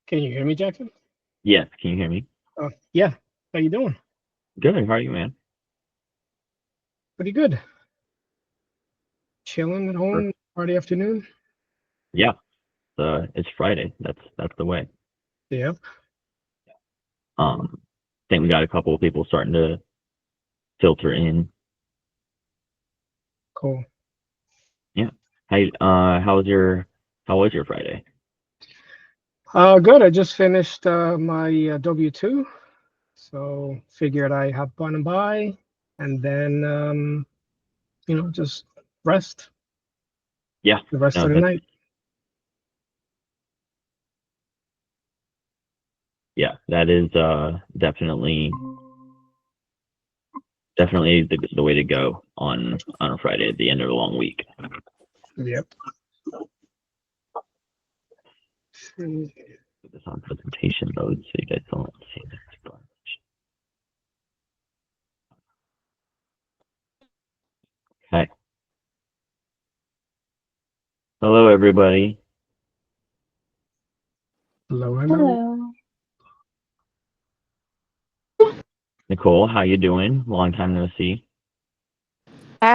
Can you hear me, Jackson? Yes, can you hear me? Yeah. How you doing? Good. How are you, man? Pretty good. Chilling at Sure. home Friday afternoon. Yeah, it's Friday. That's the way. Yeah. I think we got a couple of people starting to filter in. Cool. Yeah. Hey, how was your Friday? Good. I just finished my W-2, so figured I have fun and by, and then just rest Yeah. the rest No, of the that's night. yeah. That is definitely the way to go on a Friday at the end of a long week. Yep. Put this on presentation mode so you guys don't see this. Okay. Hello, everybody. Hello, hello. Hello. Nicole, how you doing? Long time no see. Hi.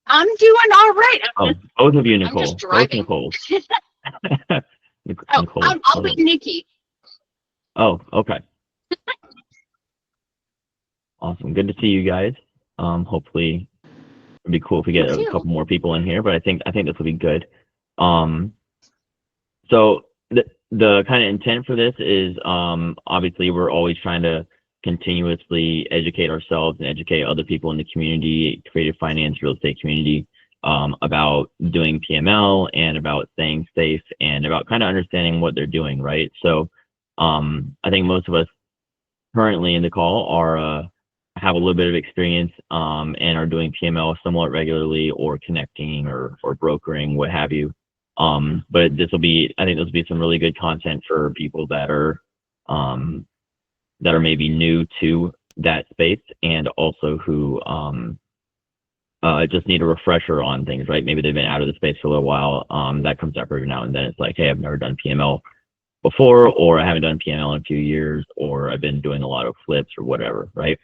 I'm doing all right. Oh, both of you, I'm just Nicole. Both driving. Nicoles. Oh, Nicole. I'll be Nikki. Oh, okay. Awesome. Good to see you guys. Hopefully it'd be cool if we You get a too. couple more people in here, but I think this will be good. Um, so the kind of intent for this is obviously we're always trying to continuously educate ourselves and educate other people in the community, creative finance, real estate community, about doing PML and about staying safe and about kind of understanding what they're doing, right? So I think most of us currently in the call are have a little bit of experience and are doing PML somewhat regularly or connecting or brokering, what have you. But I think this will be some really good content for people um, that are maybe new to that space and also who just need a refresher on things, right? Maybe they've been out of the space for a little while. That comes up every now and then. It's like, hey, I've never done PML before, or I haven't done PML in a few years, or I've been doing a lot of flips or whatever, right?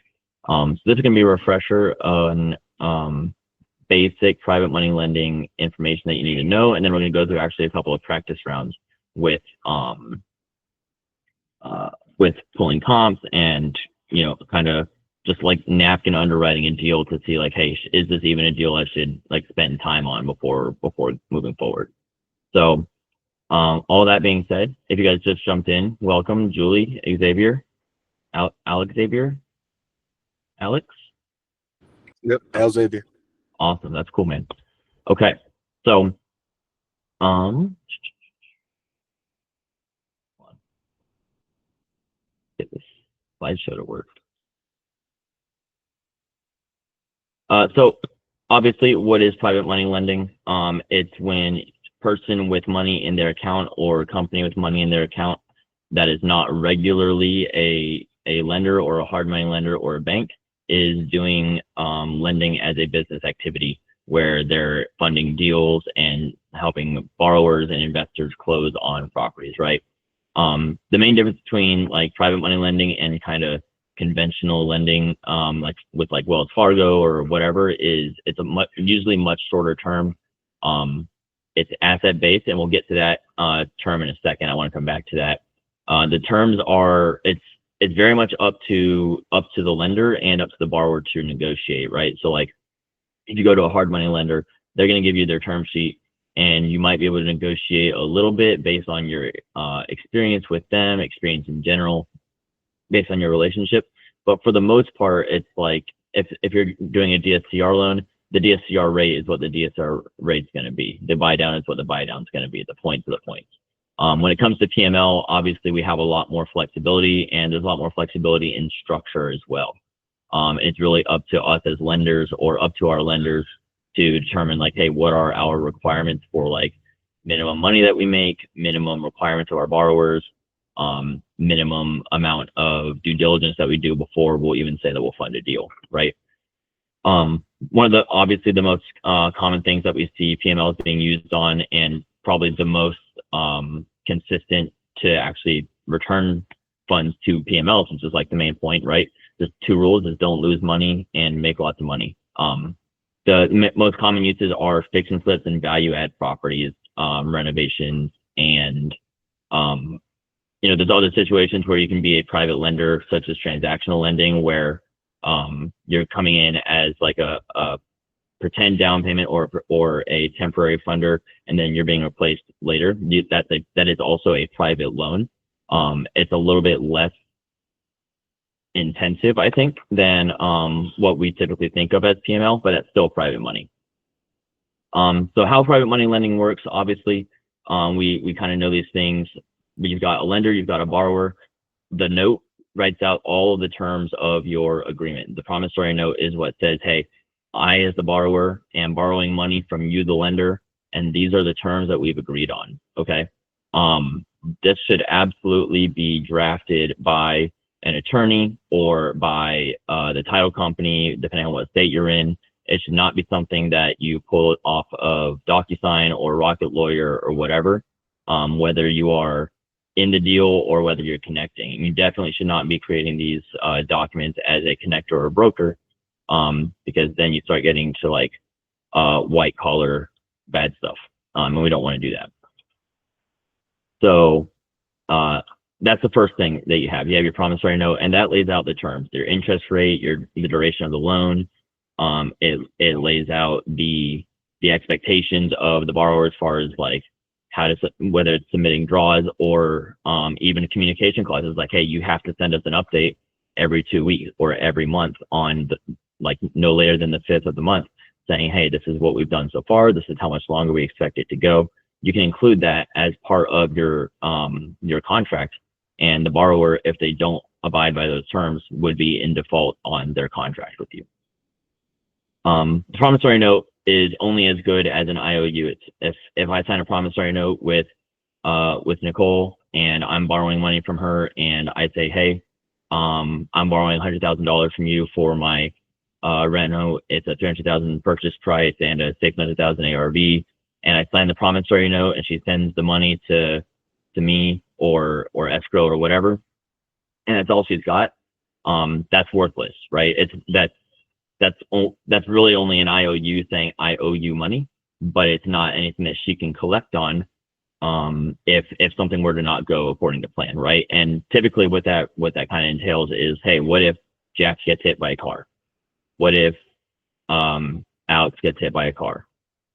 So this is going to be a refresher on basic private money lending information that you need to know, and then we're going to go through actually a couple of practice rounds with pulling comps and kind of just like napkin underwriting a deal to see like, hey, is this even a deal I should like spend time on before moving forward? So all that being said, if you guys just jumped in, welcome, Julie, Xavier, Alex Xavier, Alex. Yep, how's Xavier? Awesome, that's cool, man. Okay, so get this slideshow to work. So obviously, what is private money lending? It's when person with money in their account or company with money in their account that is not regularly a lender or a hard money lender or a bank is doing lending as a business activity where they're funding deals and helping borrowers and investors close on properties, right? The main difference between like private money lending and kind of conventional lending, like with like Wells Fargo or whatever, is it's usually much shorter term. It's asset based, and we'll get to that term in a second. I want to come back to that. The terms are it's very much up to the lender and up to the borrower to negotiate, right? So like if you go to a hard money lender, they're going to give you their term sheet, and you might be able to negotiate a little bit based on your experience with them, experience in general, based on your relationship. But for the most part, it's like if you're doing a DSCR loan, the DSCR rate is what the DSCR rate is going to be. The buy down is what the buy down is going to be. The point to the point. When it comes to PML, obviously we have a lot more flexibility, and there's a lot more flexibility in structure as well. It's really up to us as lenders or up to our lenders to determine like, hey, what are our requirements for like minimum money that we make, minimum requirements of our borrowers, minimum amount of due diligence that we do before we'll even say that we'll fund a deal, right? One of the obviously the most common things that we see PMLs being used on, and probably the most consistent to actually return funds to PMLs, which is like the main point, right? There's two rules: is don't lose money and make lots of money. The most common uses are fix and flips and value add properties, renovations, and there's other situations where you can be a private lender, such as transactional lending, where you're coming in as like a pretend down payment or a temporary funder, and then you're being replaced later. That is also a private loan. It's a little bit less intensive, I think, than what we typically think of as PML, but that's still private money. So how private money lending works, obviously, we kind of know these things. You've got a lender, you've got a borrower. The note writes out all of the terms of your agreement. The promissory note is what says, hey, I, as the borrower, am borrowing money from you, the lender, and these are the terms that we've agreed on, okay? This should absolutely be drafted by an attorney or by the title company, depending on what state you're in. It should not be something that you pull off of DocuSign or Rocket Lawyer or whatever, whether you are in the deal or whether you're connecting. You definitely should not be creating these documents as a connector or broker, because then you start getting to like white collar bad stuff, and we don't want to do that. So that's the first thing that you have. You have your promissory note, and that lays out the terms, your interest rate, the duration of the loan. It lays out the expectations of the borrower as far as like whether it's submitting draws or even communication clauses like, hey, you have to send us an update every 2 weeks or every month on like no later than the 5th of the month, saying, hey, this is what we've done so far. This is how much longer we expect it to go. You can include that as part of your contract, and the borrower, if they don't abide by those terms, would be in default on their contract with you. The promissory note is only as good as an IOU. If I sign a promissory note with Nicole and I'm borrowing money from her, and I say, hey, I'm borrowing $100,000 from you for my reno. It's a $300,000 purchase price and a $600,000 ARV, and I sign the promissory note, and she sends the money to me or escrow or whatever, and that's all she's got. That's worthless, right? That's really only an IOU saying I owe you money, but it's not anything that she can collect on if something were to not go according to plan, right? And typically what that kind of entails is, hey, what if Jack gets hit by a car? What if Alex gets hit by a car?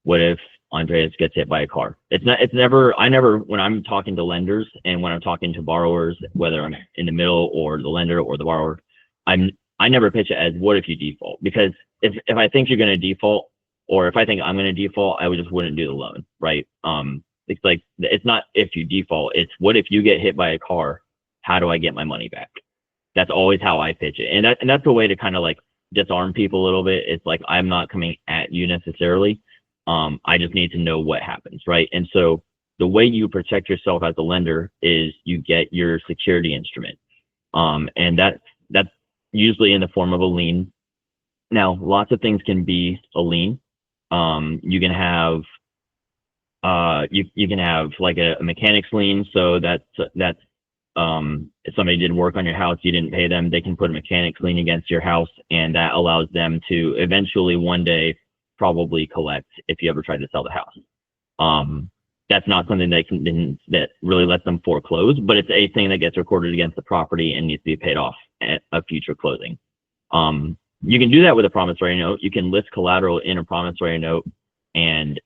What if Andreas gets hit by a car? I never, when I'm talking to lenders and when I'm talking to borrowers, whether I'm in the middle or the lender or the borrower, I never pitch it as what if you default, because if I think you're going to default, or if I think I'm going to default, I just wouldn't do the loan, right? It's like, it's not if you default, it's what if you get hit by a car, how do I get my money back? That's always how I pitch it. And that's a way to kind of like disarm people a little bit. It's like, I'm not coming at you necessarily. I just need to know what happens, right? And so the way you protect yourself as a lender is you get your security instrument. And that's usually in the form of a lien. Now, lots of things can be a lien. You can have you can have like a mechanic's lien. So that's if somebody did work on your house, you didn't pay them, they can put a mechanic's lien against your house, and that allows them to eventually one day probably collect if you ever try to sell the house. That's not something that really lets them foreclose, but it's a thing that gets recorded against the property and needs to be paid off at a future closing. You can do that with a promissory note. You can list collateral in a promissory note and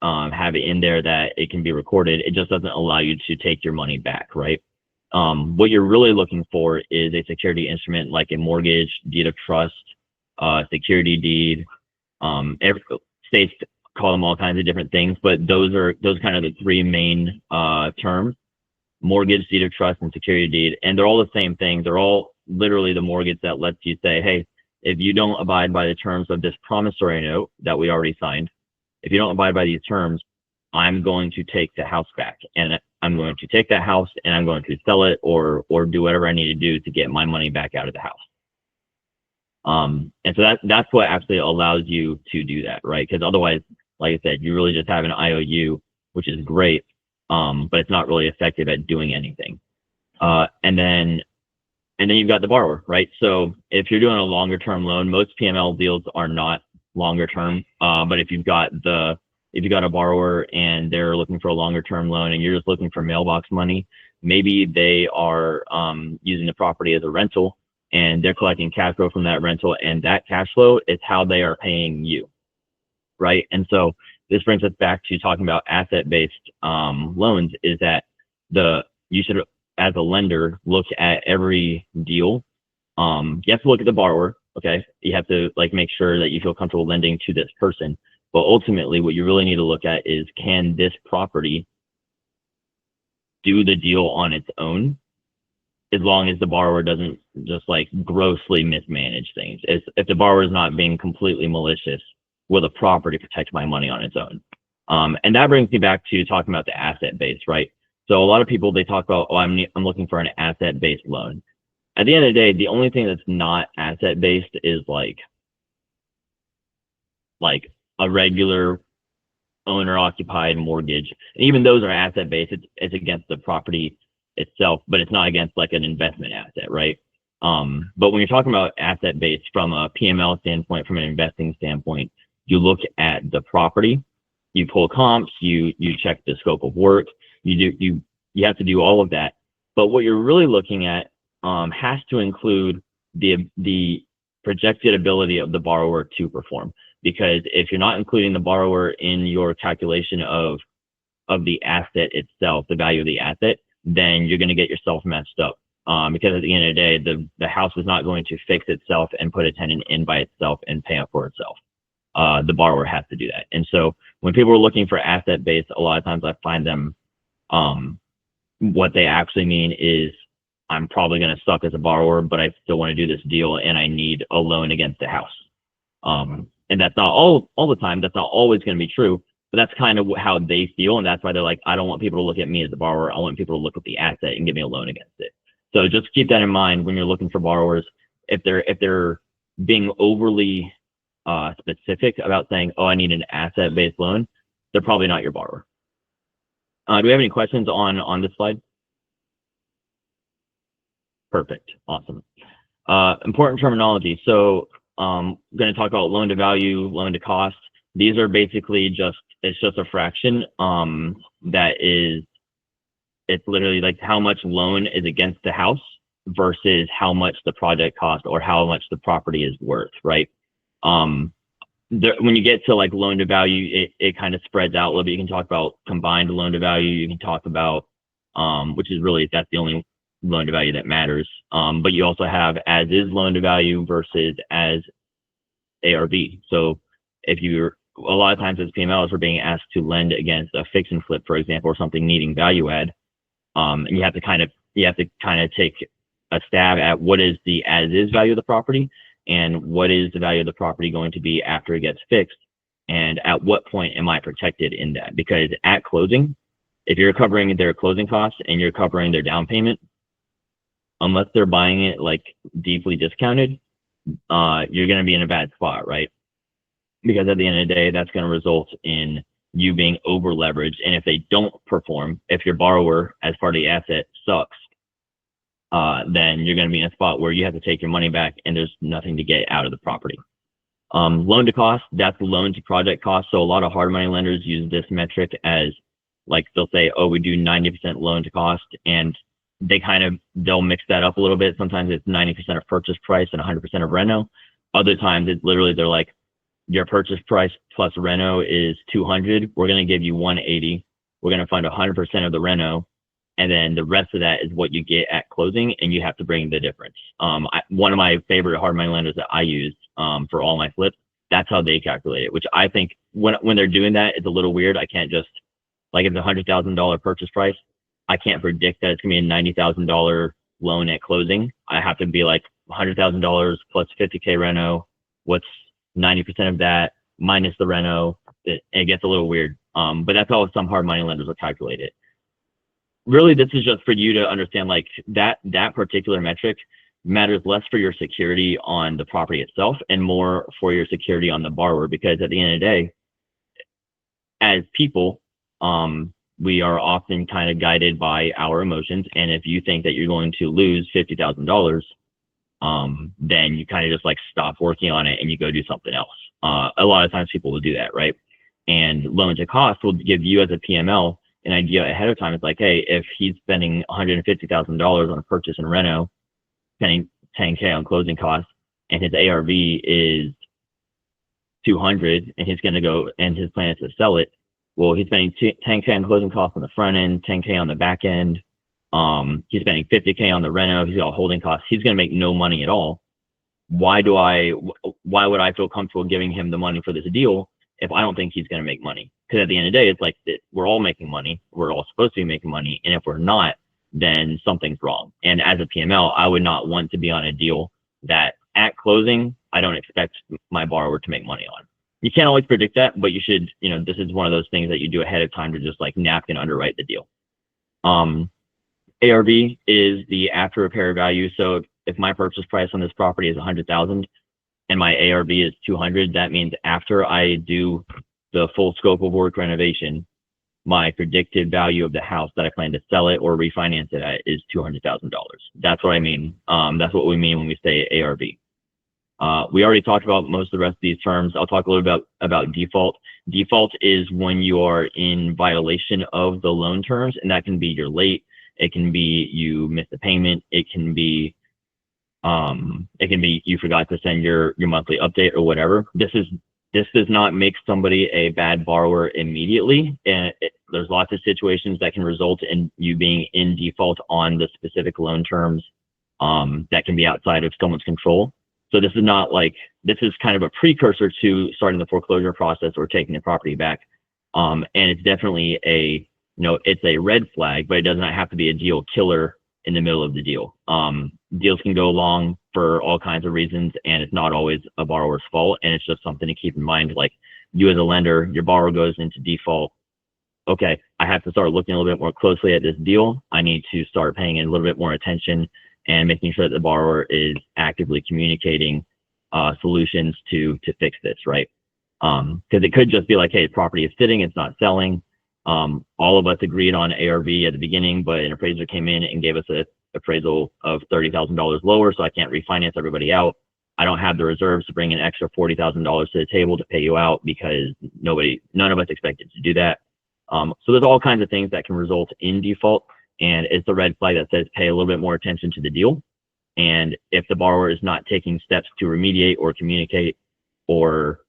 have it in there that it can be recorded. It just doesn't allow you to take your money back, right? What you're really looking for is a security instrument like a mortgage, deed of trust, security deed. Every states call them all kinds of different things, but those kind of the three main terms: mortgage, deed of trust, and security deed. And they're all the same thing. They're all literally the mortgage that lets you say, hey, if you don't abide by the terms of this promissory note that we already signed, if you don't abide by these terms, I'm going to take the house back, and I'm going to take that house and I'm going to sell it or do whatever I need to do to get my money back out of the house. And so that's what actually allows you to do that, right? Because otherwise, like I said, you really just have an IOU, which is great, but it's not really effective at doing anything. And then you've got the borrower, right? So if you're doing a longer term loan, most PML deals are not longer term. But if you've got a borrower and they're looking for a longer term loan and you're just looking for mailbox money, maybe they are using the property as a rental and they're collecting cash flow from that rental, and that cash flow is how they are paying you, right? And so this brings us back to talking about asset-based loans, is that you should, as a lender, look at every deal. You have to look at the borrower, okay? You have to make sure that you feel comfortable lending to this person. But ultimately, what you really need to look at is, can this property do the deal on its own, as long as the borrower doesn't just grossly mismanage things. If the borrower is not being completely malicious, will the property protect my money on its own? And that brings me back to talking about the asset base, right? So a lot of people, they talk about, oh, I'm looking for an asset-based loan. At the end of the day, the only thing that's not asset-based is like a regular owner-occupied mortgage. And even those are asset-based. It's against the property itself, but it's not against an investment asset, right? But when you're talking about asset-based from a PML standpoint, from an investing standpoint, you look at the property, you pull comps, you check the scope of work, you have to do all of that. But what you're really looking at has to include the projected ability of the borrower to perform. Because if you're not including the borrower in your calculation of the asset itself, the value of the asset, then you're going to get yourself messed up. Because at the end of the day, the house is not going to fix itself and put a tenant in by itself and pay up for itself. The borrower has to do that. And so when people are looking for asset-based, a lot of times I find them, what they actually mean is, I'm probably going to suck as a borrower, but I still want to do this deal and I need a loan against the house. And that's not all the time. That's not always going to be true, but that's kind of how they feel. And that's why they're like, I don't want people to look at me as a borrower. I want people to look at the asset and give me a loan against it. So just keep that in mind when you're looking for borrowers. If they're being overly specific about saying, oh, I need an asset-based loan, they're probably not your borrower. Do we have any questions on this slide? Perfect. Awesome. Important terminology. So I'm going to talk about loan to value, loan to cost. These are basically it's just a fraction it's literally how much loan is against the house versus how much the project cost or how much the property is worth, right? When you get to loan to value, it kind of spreads out a little bit. You can talk about combined loan to value. You can talk about, which is really, that's the only loan to value that matters. But you also have as is loan to value versus as ARV. So a lot of times as PMLs, we're being asked to lend against a fix and flip, for example, or something needing value add. And you have to kind of take a stab at what is the as is value of the property and what is the value of the property going to be after it gets fixed, and at what point am I protected in that? Because at closing, if you're covering their closing costs and you're covering their down payment, unless they're buying it deeply discounted, you're going to be in a bad spot, right? Because at the end of the day, that's going to result in you being over leveraged. And if they don't perform, if your borrower as part of the asset sucks, then you're going to be in a spot where you have to take your money back and there's nothing to get out of the property. Loan to cost, that's loan to project cost. So a lot of hard money lenders use this metric as they'll say, oh, we do 90% loan to cost, and they'll mix that up a little bit. Sometimes it's 90% of purchase price and 100% of reno. Other times it's literally, they're like, your purchase price plus reno is 200. We're going to give you 180. We're going to fund 100% of the reno. And then the rest of that is what you get at closing, and you have to bring the difference. One of my favorite hard money lenders that I use for all my flips, that's how they calculate it, which I think when they're doing that, it's a little weird. I can't just, if it's a $100,000 purchase price, I can't predict that it's going to be a $90,000 loan at closing. I have to be $100,000 plus 50K reno. What's 90% of that minus the reno? It gets a little weird. But that's how some hard money lenders will calculate it. Really, this is just for you to understand that particular metric matters less for your security on the property itself and more for your security on the borrower, because at the end of the day, as people, we are often kind of guided by our emotions. And if you think that you're going to lose $50,000, then you kind of just like stop working on it and you go do something else. A lot of times people will do that, right? And loan to cost will give you as a PML an idea ahead of time. It's like, hey, if he's spending $150,000 on a purchase and reno, spending 10K on closing costs, and his ARV is 200, and he's going to go, and his plan is to sell it. Well, he's spending 10K on closing costs on the front end, 10K on the back end. He's spending 50K on the reno. He's got holding costs. He's going to make no money at all. Why would I feel comfortable giving him the money for this deal if I don't think he's going to make money? Because at the end of the day, it's like we're all making money. We're all supposed to be making money. And if we're not, then something's wrong. And as a PML, I would not want to be on a deal that at closing, I don't expect my borrower to make money on. You can't always predict that, but you should, this is one of those things that you do ahead of time to just like napkin underwrite the deal. ARV is the after repair value. So if my purchase price on this property is 100,000 and my ARV is 200, that means after I do the full scope of work renovation, my predicted value of the house that I plan to sell it or refinance it at is $200,000. That's what I mean. That's what we mean when we say ARV. We already talked about most of the rest of these terms. I'll talk a little bit about default. Default is when you are in violation of the loan terms, and that can be you're late. It can be you missed a payment. It can be you forgot to send your monthly update or whatever. This does not make somebody a bad borrower immediately. And there's lots of situations that can result in you being in default on the specific loan terms that can be outside of someone's control. So this is kind of a precursor to starting the foreclosure process or taking the property back. And it's definitely it's a red flag, but it does not have to be a deal killer in the middle of the deal. Deals can go long for all kinds of reasons, and it's not always a borrower's fault. And it's just something to keep in mind. Like you as a lender, your borrower goes into default. Okay, I have to start looking a little bit more closely at this deal. I need to start paying a little bit more attention and making sure that the borrower is actively communicating solutions to fix this, right? Because it could just be like, hey, the property is sitting, it's not selling. All of us agreed on ARV at the beginning, but an appraiser came in and gave us an appraisal of $30,000 lower, so I can't refinance everybody out. I don't have the reserves to bring an extra $40,000 to the table to pay you out because none of us expected to do that. So there's all kinds of things that can result in default, and it's a red flag that says pay a little bit more attention to the deal. And if the borrower is not taking steps to remediate or communicate or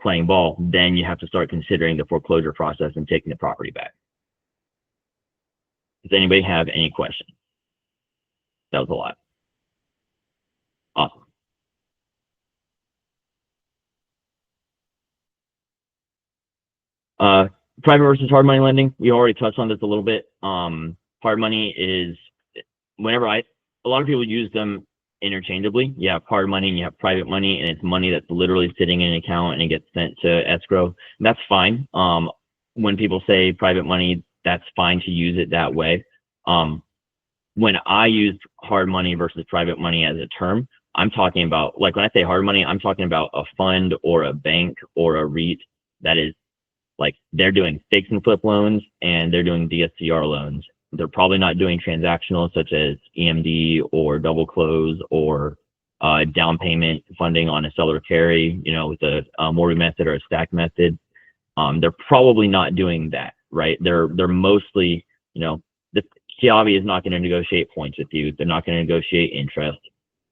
playing ball, then you have to start considering the foreclosure process and taking the property back. Does anybody have any questions? That was a lot. Awesome. Private versus hard money lending. We already touched on this a little bit. Hard money is a lot of people use them interchangeably. You have hard money and you have private money, and it's money that's literally sitting in an account and it gets sent to escrow. And that's fine. When people say private money, that's fine to use it that way. When I use hard money versus private money as a term, I'm talking about, like when I say hard money, I'm talking about a fund or a bank or a REIT that is like they're doing fix and flip loans and they're doing DSCR loans. They're probably not doing transactional such as EMD or double close or down payment funding on a seller carry, with a mortgage method or a stack method. They're probably not doing that, right? They're mostly, the Kiavi is not going to negotiate points with you. They're not going to negotiate interest.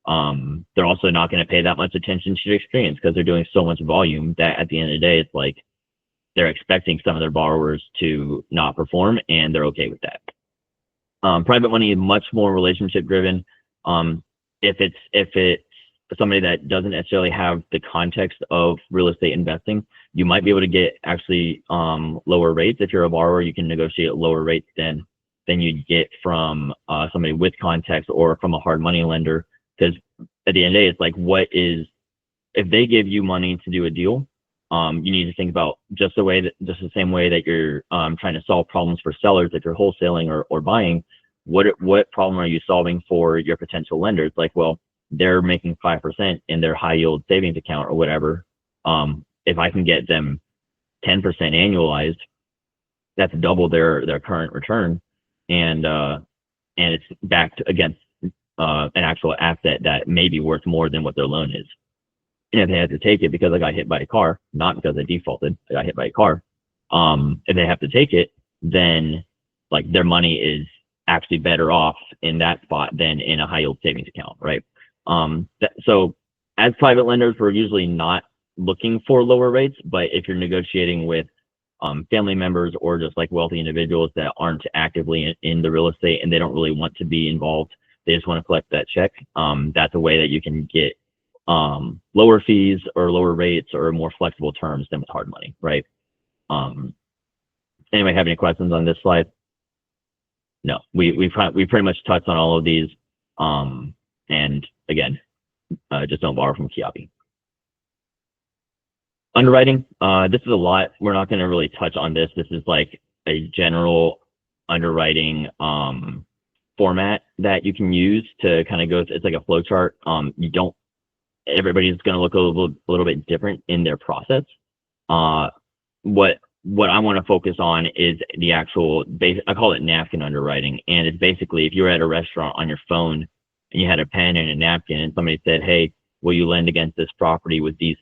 They're also not going to pay that much attention to your experience because they're doing so much volume that at the end of the day, it's like they're expecting some of their borrowers to not perform, and they're okay with that. Private money is much more relationship driven. If it's somebody that doesn't necessarily have the context of real estate investing, you might be able to get actually lower rates. If you're a borrower, you can negotiate lower rates than you'd get from somebody with context or from a hard money lender. Because at the end of the day, it's like, if they give you money to do a deal, you need to think about just the same way that you're trying to solve problems for sellers if you're wholesaling or buying. What problem are you solving for your potential lenders? Like, well, they're making 5% in their high yield savings account or whatever. If I can get them 10% annualized, that's double their current return, and it's backed against an actual asset that may be worth more than what their loan is. And if they have to take it because I got hit by a car, not because I defaulted, I got hit by a car, if they have to take it, then like their money is actually better off in that spot than in a high yield savings account, right? So as private lenders, we're usually not looking for lower rates, but if you're negotiating with family members or just like wealthy individuals that aren't actively in the real estate and they don't really want to be involved, they just want to collect that check, that's a way that you can get lower fees or lower rates or more flexible terms than with hard money, right? Anybody have any questions on this slide? No, we pretty much touched on all of these. And again, just don't borrow from Kiabi. Underwriting, this is a lot. We're not going to really touch on this. This is like a general underwriting format that you can use to kind of go. It's like a flow chart. Everybody's going to look a little bit different in their process. What I want to focus on is the actual basic, I call it napkin underwriting. And it's basically if you're at a restaurant on your phone and you had a pen and a napkin and somebody said, hey, will you lend against this property with these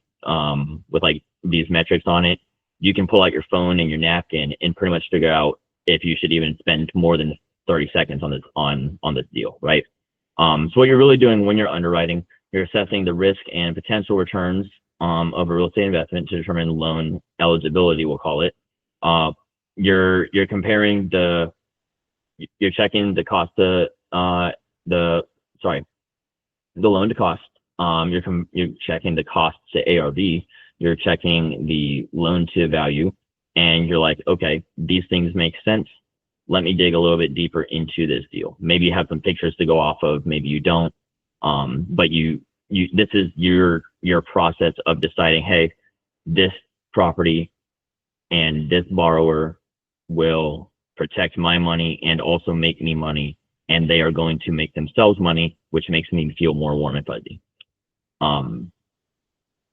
metrics on it? You can pull out your phone and your napkin and pretty much figure out if you should even spend more than 30 seconds on this deal, right? So what you're really doing when you're underwriting, you're assessing the risk and potential returns of a real estate investment to determine loan eligibility, we'll call it. You're comparing you're checking the cost to the loan to cost. You're checking the cost to ARV. You're checking the loan to value, and you're like, okay, these things make sense. Let me dig a little bit deeper into this deal. Maybe you have some pictures to go off of, maybe you don't. But this is your process of deciding, hey, this property and this borrower will protect my money and also make me money, and they are going to make themselves money, which makes me feel more warm and fuzzy.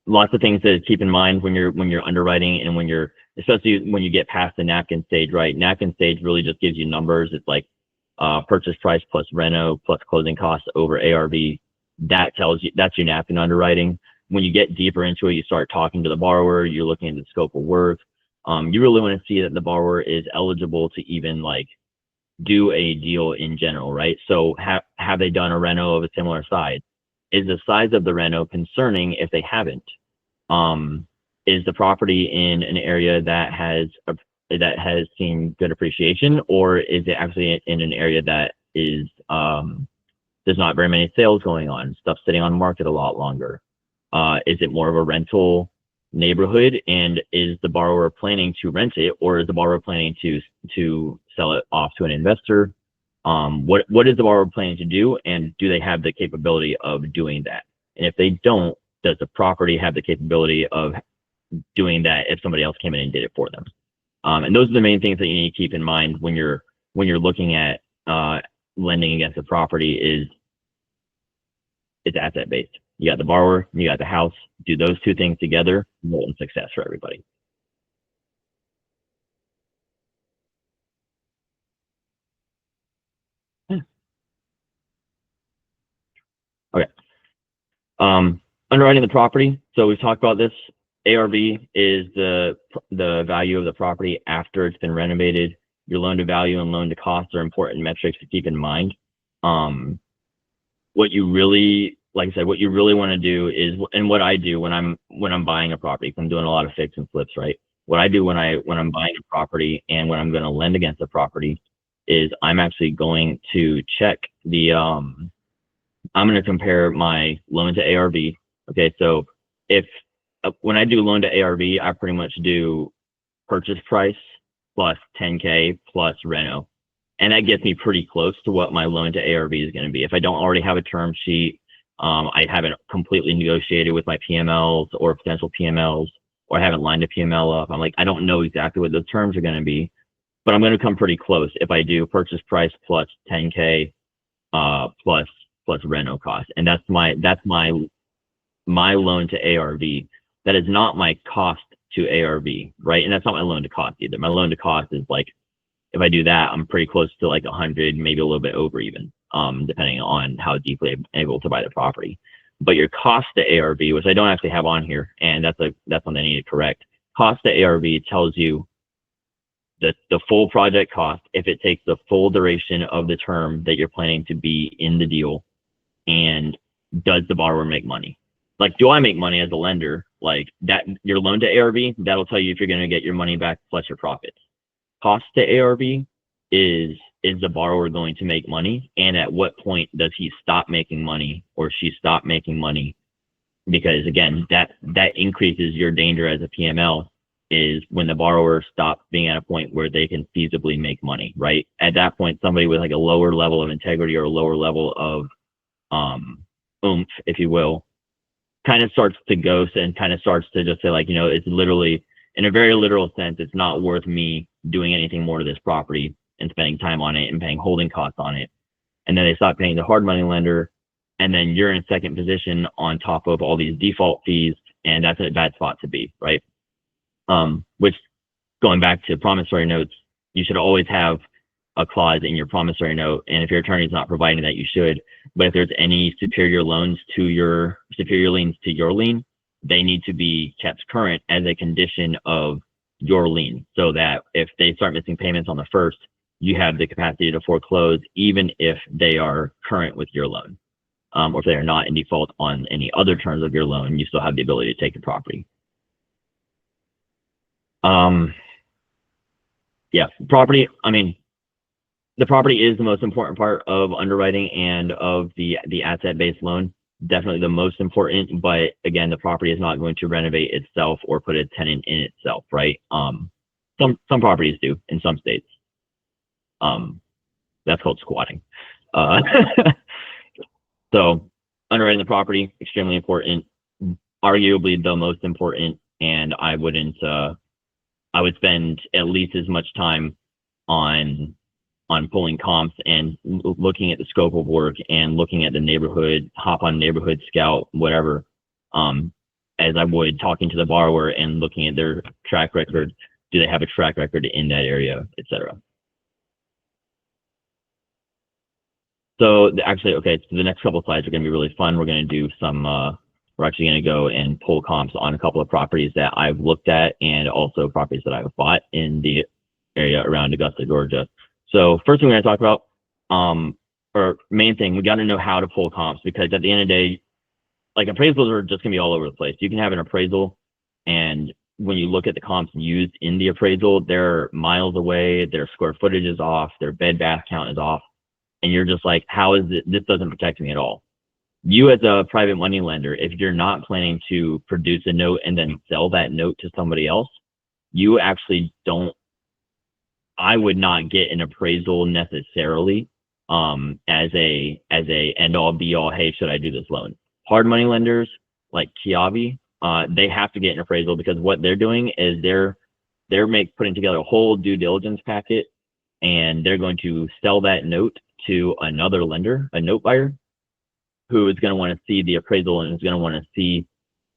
Lots of things to keep in mind when you're underwriting and especially when you get past the napkin stage, right? Napkin stage really just gives you numbers. It's like purchase price plus reno plus closing costs over ARV. That tells you, that's your napkin underwriting. When you get deeper into it, you start talking to the borrower, you're looking at the scope of work. You really want to see that the borrower is eligible to even like do a deal in general, right? So have they done a reno of a similar size? Is the size of the reno concerning if they haven't? Is the property in an area that has seen good appreciation, or is it actually in an area that is there's not very many sales going on, stuff sitting on the market a lot longer? Is it more of a rental neighborhood, and is the borrower planning to rent it, or is the borrower planning to sell it off to an investor? What is the borrower planning to do, and do they have the capability of doing that? And if they don't, does the property have the capability of doing that if somebody else came in and did it for them? And those are the main things that you need to keep in mind when you're looking at lending against a property. Is it's asset based. You got the borrower, you got the house. Do those two things together, molten success for everybody. Okay. Underwriting the property. So we've talked about this. ARV is the value of the property after it's been renovated. Your loan to value and loan to cost are important metrics to keep in mind. What you really, like I said, what you really want to do is, and what I do when I'm buying a property, because I'm doing a lot of fix and flips, right? What I do when I'm buying a property and when I'm going to lend against a property is I'm actually going to check the I'm going to compare my loan to ARV. Okay, so when I do loan to ARV, I pretty much do purchase price plus 10K plus reno. And that gets me pretty close to what my loan to ARV is going to be. If I don't already have a term sheet, I haven't completely negotiated with my PMLs or potential PMLs, or I haven't lined a PML up. I'm like, I don't know exactly what those terms are going to be, but I'm going to come pretty close if I do purchase price plus 10K plus reno cost. And that's my loan to ARV. That is not my cost to ARV, right? And that's not my loan to cost either. My loan to cost is like, if I do that, I'm pretty close to like 100, maybe a little bit over even, depending on how deeply I'm able to buy the property. But your cost to ARV, which I don't actually have on here, and that's something I need to correct. Cost to ARV tells you the full project cost if it takes the full duration of the term that you're planning to be in the deal, and does the borrower make money? Like, do I make money as a lender? Like that, your loan to ARV, that'll tell you if you're going to get your money back plus your profits. Cost to ARV is the borrower going to make money, and at what point does he stop making money or she stop making money? Because again, that increases your danger as a PML, is when the borrower stops being at a point where they can feasibly make money, right? At that point, somebody with like a lower level of integrity or a lower level of oomph, if you will, kind of starts to ghost and kind of starts to just say like, it's literally, in a very literal sense, it's not worth me doing anything more to this property and spending time on it and paying holding costs on it. And then they stop paying the hard money lender, and then you're in second position on top of all these default fees, and that's a bad spot to be, right? Which, going back to promissory notes, you should always have a clause in your promissory note, and if your attorney is not providing that, you should. But if there's any superior liens to your lien, they need to be kept current as a condition of your lien, so that if they start missing payments on the first, you have the capacity to foreclose even if they are current with your loan. Or if they are not in default on any other terms of your loan, you still have the ability to take the property. Yeah, property, I mean, the property is the most important part of underwriting and of the asset-based loan. Definitely the most important, but again, the property is not going to renovate itself or put a tenant in itself, right? Some properties do in some states. That's called squatting. So underwriting the property, extremely important, arguably the most important, and I would spend at least as much time on pulling comps and looking at the scope of work and looking at the neighborhood, hop on Neighborhood Scout, whatever, as I would talking to the borrower and looking at their track record. Do they have a track record in that area, etc. So actually, okay, so the next couple of slides are going to be really fun. We're going to do some, we're actually going to go and pull comps on a couple of properties that I've looked at and also properties that I've bought in the area around Augusta, Georgia. So first thing we're going to talk about, or main thing, we got to know how to pull comps, because at the end of the day, like, appraisals are just going to be all over the place. You can have an appraisal, and when you look at the comps used in the appraisal, they're miles away, their square footage is off, their bed bath count is off. And you're just like, how is it? This doesn't protect me at all. You as a private money lender, if you're not planning to produce a note and then sell that note to somebody else, you actually don't, I would not get an appraisal necessarily as a end all be all, hey, should I do this loan? Hard money lenders like Kiavi, they have to get an appraisal, because what they're doing is they're putting together a whole due diligence packet, and they're going to sell that note to another lender, a note buyer, who is going to want to see the appraisal and is going to want to see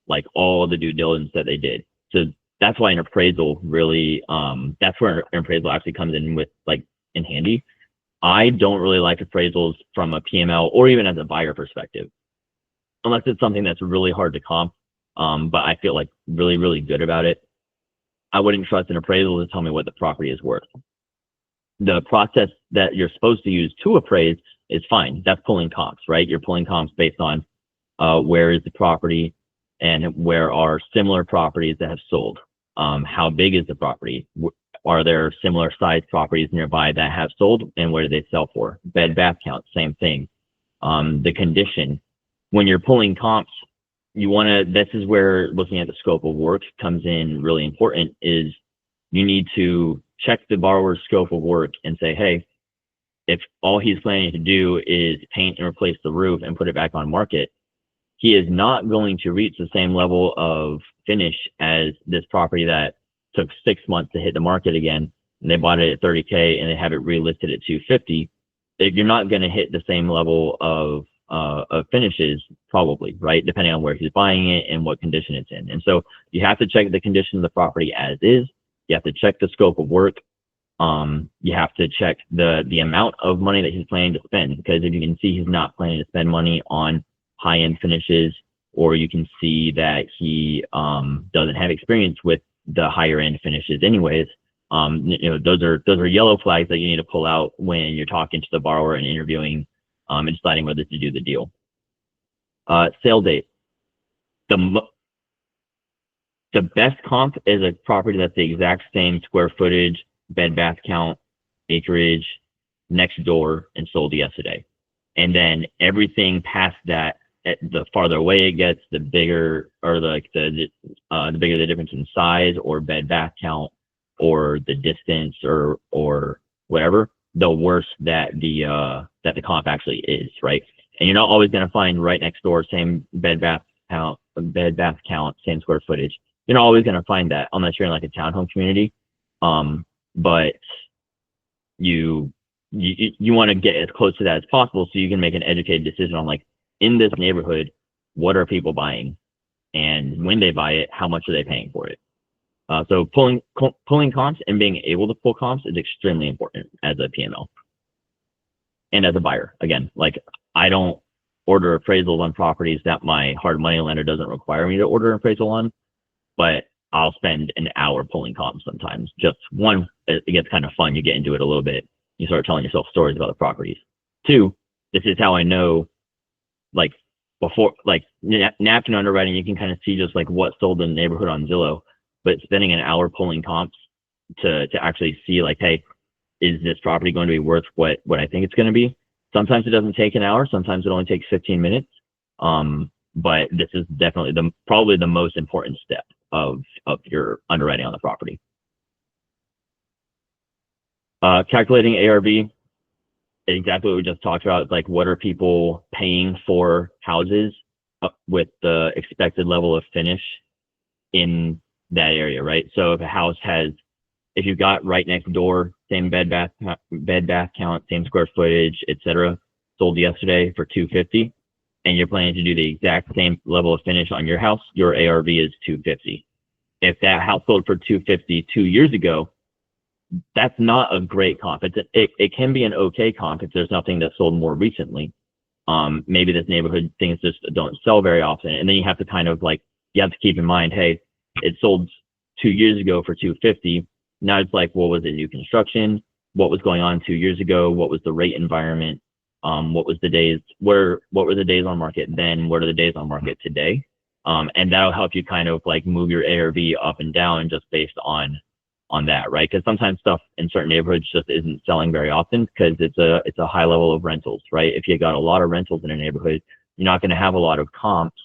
like all the due diligence that they did. So that's why an appraisal really, that's where an appraisal actually comes in with like in handy. I don't really like appraisals from a PML or even as a buyer perspective, unless it's something that's really hard to comp, but I feel like really, really good about it. I wouldn't trust an appraisal to tell me what the property is worth. The process that you're supposed to use to appraise is fine. That's pulling comps, right? You're pulling comps based on where is the property and where are similar properties that have sold. How big is the property? Are there similar sized properties nearby that have sold, and where do they sell for? Bed bath count, same thing. The condition. When you're pulling comps, you want to, this is where looking at the scope of work comes in really important, is you need to check the borrower's scope of work and say, hey, if all he's planning to do is paint and replace the roof and put it back on market, he is not going to reach the same level of finish as this property that took 6 months to hit the market again, and they bought it at 30K and they have it relisted at 250. You're not going to hit the same level of of finishes, probably, right? Depending on where he's buying it and what condition it's in. And so you have to check the condition of the property as is. You have to check the scope of work. You have to check the amount of money that he's planning to spend, because if you can see he's not planning to spend money on high-end finishes, or you can see that he doesn't have experience with the higher-end finishes anyways, those are yellow flags that you need to pull out when you're talking to the borrower and interviewing and deciding whether to do the deal. Sale date. The best comp is a property that's the exact same square footage, bed bath count, acreage, next door, and sold yesterday. And then everything past that, the farther away it gets, the bigger, or the bigger the difference in size or bed bath count or the distance or whatever, the worse that the comp actually is, right? And you're not always going to find right next door same bed bath count, same square footage. You're not always going to find that unless you're in like a townhome community. But you want to get as close to that as possible so you can make an educated decision on, like, in this neighborhood, what are people buying, and when they buy it, how much are they paying for it? So pulling comps and being able to pull comps is extremely important as a PML and as a buyer. Again, like, I don't order appraisals on properties that my hard money lender doesn't require me to order an appraisal on, but I'll spend an hour pulling comps sometimes. Just one, it gets kind of fun. You get into it a little bit. You start telling yourself stories about the properties. Two, this is how I know, like, before, like, napkin underwriting, you can kind of see just like what sold in the neighborhood on Zillow, but spending an hour pulling comps to actually see, like, hey, is this property going to be worth what I think it's going to be? Sometimes it doesn't take an hour. Sometimes it only takes 15 minutes. But this is definitely probably the most important step of your underwriting on the property. Calculating ARV, exactly what we just talked about. It's like, what are people paying for houses with the expected level of finish in that area, right? So if you've got right next door, same bed bath count, same square footage, etc., sold yesterday for $250, and you're planning to do the exact same level of finish on your house, your ARV is $250. If that house sold for $250 2 years ago, that's not a great comp. It can be an okay comp if there's nothing that sold more recently. Maybe this neighborhood things just don't sell very often, and then you have to kind of, like, you have to keep in mind, hey, it sold 2 years ago for $250. Now it's like, well, was it new construction? What was going on 2 years ago? What was the rate environment? What were the days on market then? What are the days on market today? And that'll help you kind of, like, move your ARV up and down just based on that, right? Because sometimes stuff in certain neighborhoods just isn't selling very often because it's a high level of rentals, right? If you got a lot of rentals in a neighborhood, you're not going to have a lot of comps,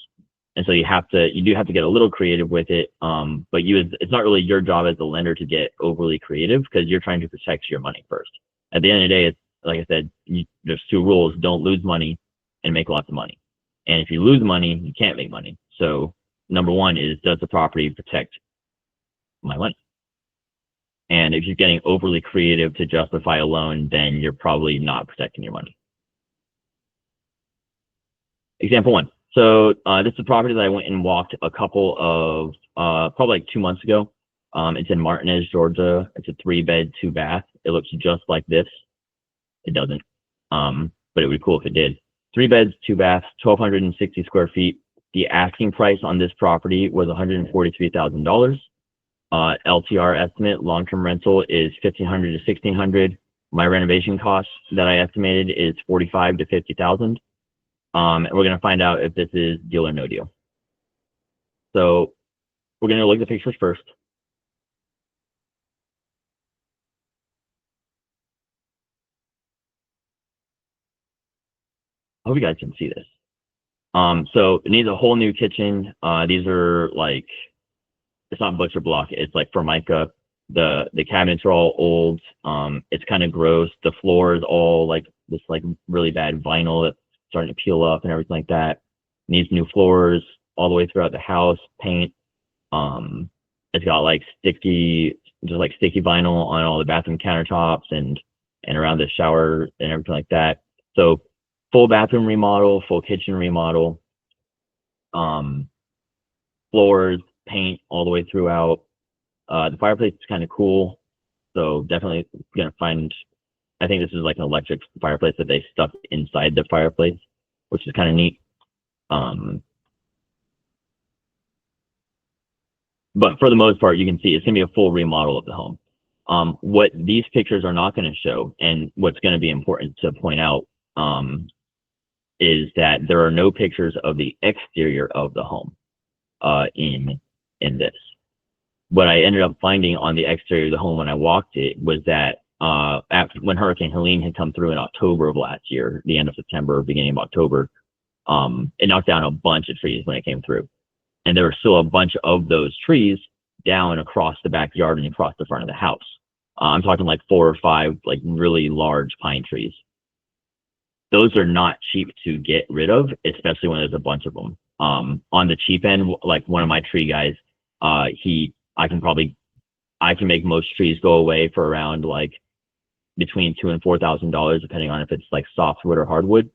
and so you do have to get a little creative with it. But it's not really your job as a lender to get overly creative because you're trying to protect your money first. At the end of the day, it's like I said, there's two rules: don't lose money and make lots of money. And if you lose money, you can't make money. So number one is, does the property protect my money? And if you're getting overly creative to justify a loan, then you're probably not protecting your money. Example one. So this is a property that I went and walked a couple of, probably like 2 months ago. It's in Martinez, Georgia. It's a 3-bed, 2-bath. It looks just like this. It doesn't, but it would be cool if it did. 3 beds, 2 baths, 1,260 square feet. The asking price on this property was $143,000. LTR estimate, long-term rental, is $1,500 to $1,600. My renovation cost that I estimated is $45,000 to $50,000. And we're going to find out if this is deal or no deal. So we're going to look at the pictures first. I hope you guys can see this. So it needs a whole new kitchen. These are like, it's not butcher block, it's like Formica. The cabinets are all old. It's kind of gross. The floor is all like this, like, really bad vinyl that's starting to peel up and everything like that. Needs new floors all the way throughout the house, paint. It's got like sticky vinyl on all the bathroom countertops and around the shower and everything like that. So full bathroom remodel, full kitchen remodel, floors, paint all the way throughout. The fireplace is kind of cool, so definitely gonna find. I think this is like an electric fireplace that they stuck inside the fireplace, which is kind of neat. But for the most part, you can see it's gonna be a full remodel of the home. What these pictures are not going to show, and what's going to be important to point out, is that there are no pictures of the exterior of the home in this. What I ended up finding on the exterior of the home when I walked it was that when Hurricane Helene had come through in October of last year, the end of September, beginning of October, it knocked down a bunch of trees when it came through. And there were still a bunch of those trees down across the backyard and across the front of the house. I'm talking like 4 or 5 like really large pine trees. Those are not cheap to get rid of, especially when there's a bunch of them. On the cheap end, like one of my tree guys, I can make most trees go away for around like between $2,000 and $4,000, depending on if it's like softwood or hardwood.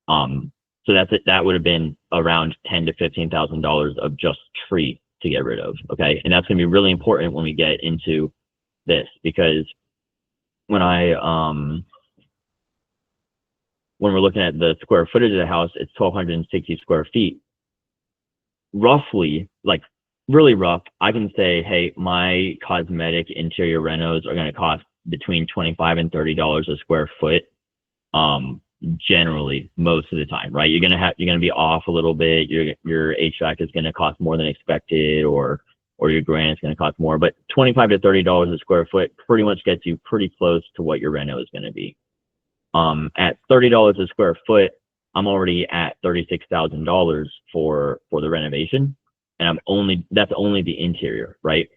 So that's it. That would have been around $10,000 to $15,000 of just tree to get rid of. Okay, and that's going to be really important when we get into this, because when we're looking at the square footage of the house, it's 1,260 square feet. Roughly, like really rough, I can say, hey, my cosmetic interior renos are going to cost between $25 and $30 a square foot. Generally, most of the time, right? You're gonna be off a little bit. Your HVAC is gonna cost more than expected, or your granite's gonna cost more. But $25 to $30 a square foot pretty much gets you pretty close to what your reno is gonna be. At $30 a square foot, I'm already at $36,000 for the renovation, and that's only the interior, right?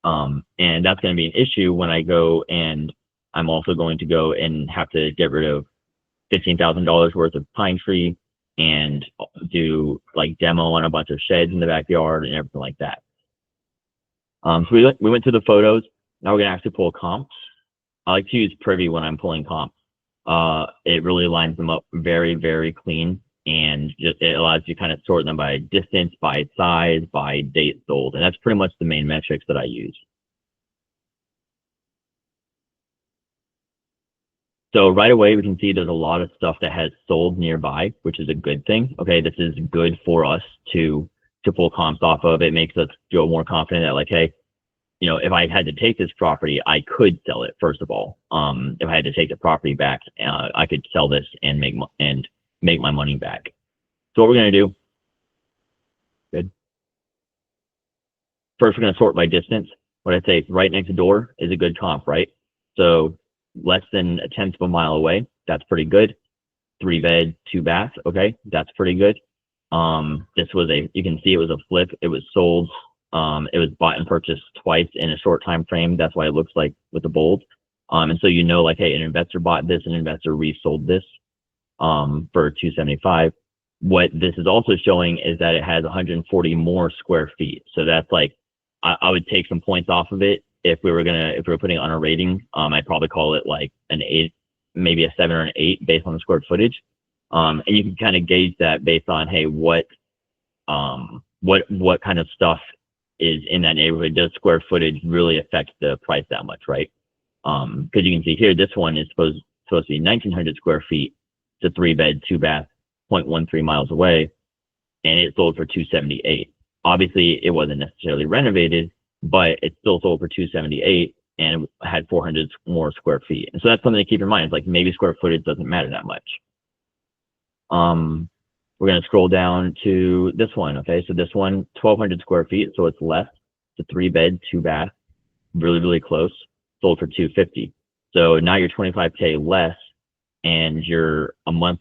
And that's gonna be an issue when I go, and I'm also going to go and have to get rid of $15,000 worth of pine tree and do like demo on a bunch of sheds in the backyard and everything like that. So we went to the photos. Now we're gonna actually pull comps. I like to use Privy when I'm pulling comps. It really lines them up very, very clean, and just it allows you to kind of sort them by distance, by size, by date sold, and that's pretty much the main metrics that I use. So right away, we can see there's a lot of stuff that has sold nearby, which is a good thing. Okay, this is good for us to pull comps off of. It makes us feel more confident that, like, hey, you know, if I had to take this property, I could sell it. First of all, if I had to take the property back, I could sell this and make my money back. So what we're gonna do? Good. First, we're gonna sort by distance. What I'd say is right next door is a good comp, right? So less than 1/10 of a mile away, that's pretty good. 3 bed, 2 bath, okay, that's pretty good. This was you can see it was a flip. It was sold. It was bought and purchased twice in a short time frame. That's why it looks like with the bold. And so, you know, like, hey, an investor bought this, an investor resold this for $275. What this is also showing is that it has 140 more square feet. So that's like, I would take some points off of it. If we were putting it on a rating, I'd probably call it like an 8, maybe a 7 or an 8 based on the square footage. And you can kind of gauge that based on, hey, what kind of stuff is in that neighborhood. Does square footage really affect the price that much, right? Because you can see here, this one is supposed to be 1,900 square feet. It's a 3 bed, 2 bath, 0.13 miles away, and it sold for $278. Obviously, it wasn't necessarily renovated, but it still sold for $278 and had 400 more square feet. And so that's something to keep in mind. It's like maybe square footage doesn't matter that much. We're going to scroll down to this one. Okay, so this one, 1,200 square feet, so it's less. It's a 3 bed, 2 bath, really, really close. Sold for $250. So now you're $25K less, and you're a month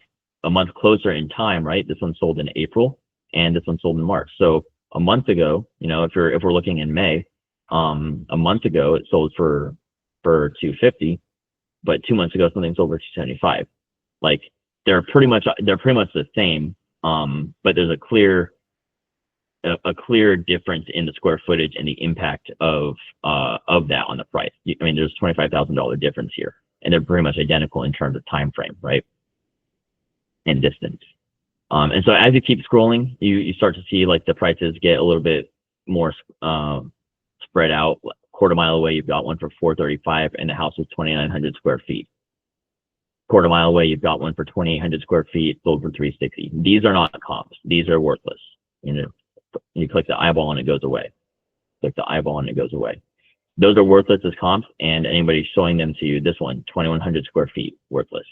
closer in time, right? This one sold in April, and this one sold in March. So a month ago, you know, if we're looking in May, a month ago it sold for $250, but 2 months ago something sold for $275. Like they're pretty much the same, but there's a clear difference in the square footage and the impact of that on the price. I mean, there's $25,000 difference here, and they're pretty much identical in terms of time frame, right? and distance. And so as you keep scrolling, you start to see like the prices get a little bit more spread out. Quarter mile away, you've got one for $435, and the house is 2,900 square feet. Quarter mile away, you've got one for 2,800 square feet, sold for $360. These are not comps. These are worthless. You click the eyeball and it goes away. Click the eyeball and it goes away. Those are worthless as comps, and anybody showing them to you, this one, 2,100 square feet, worthless.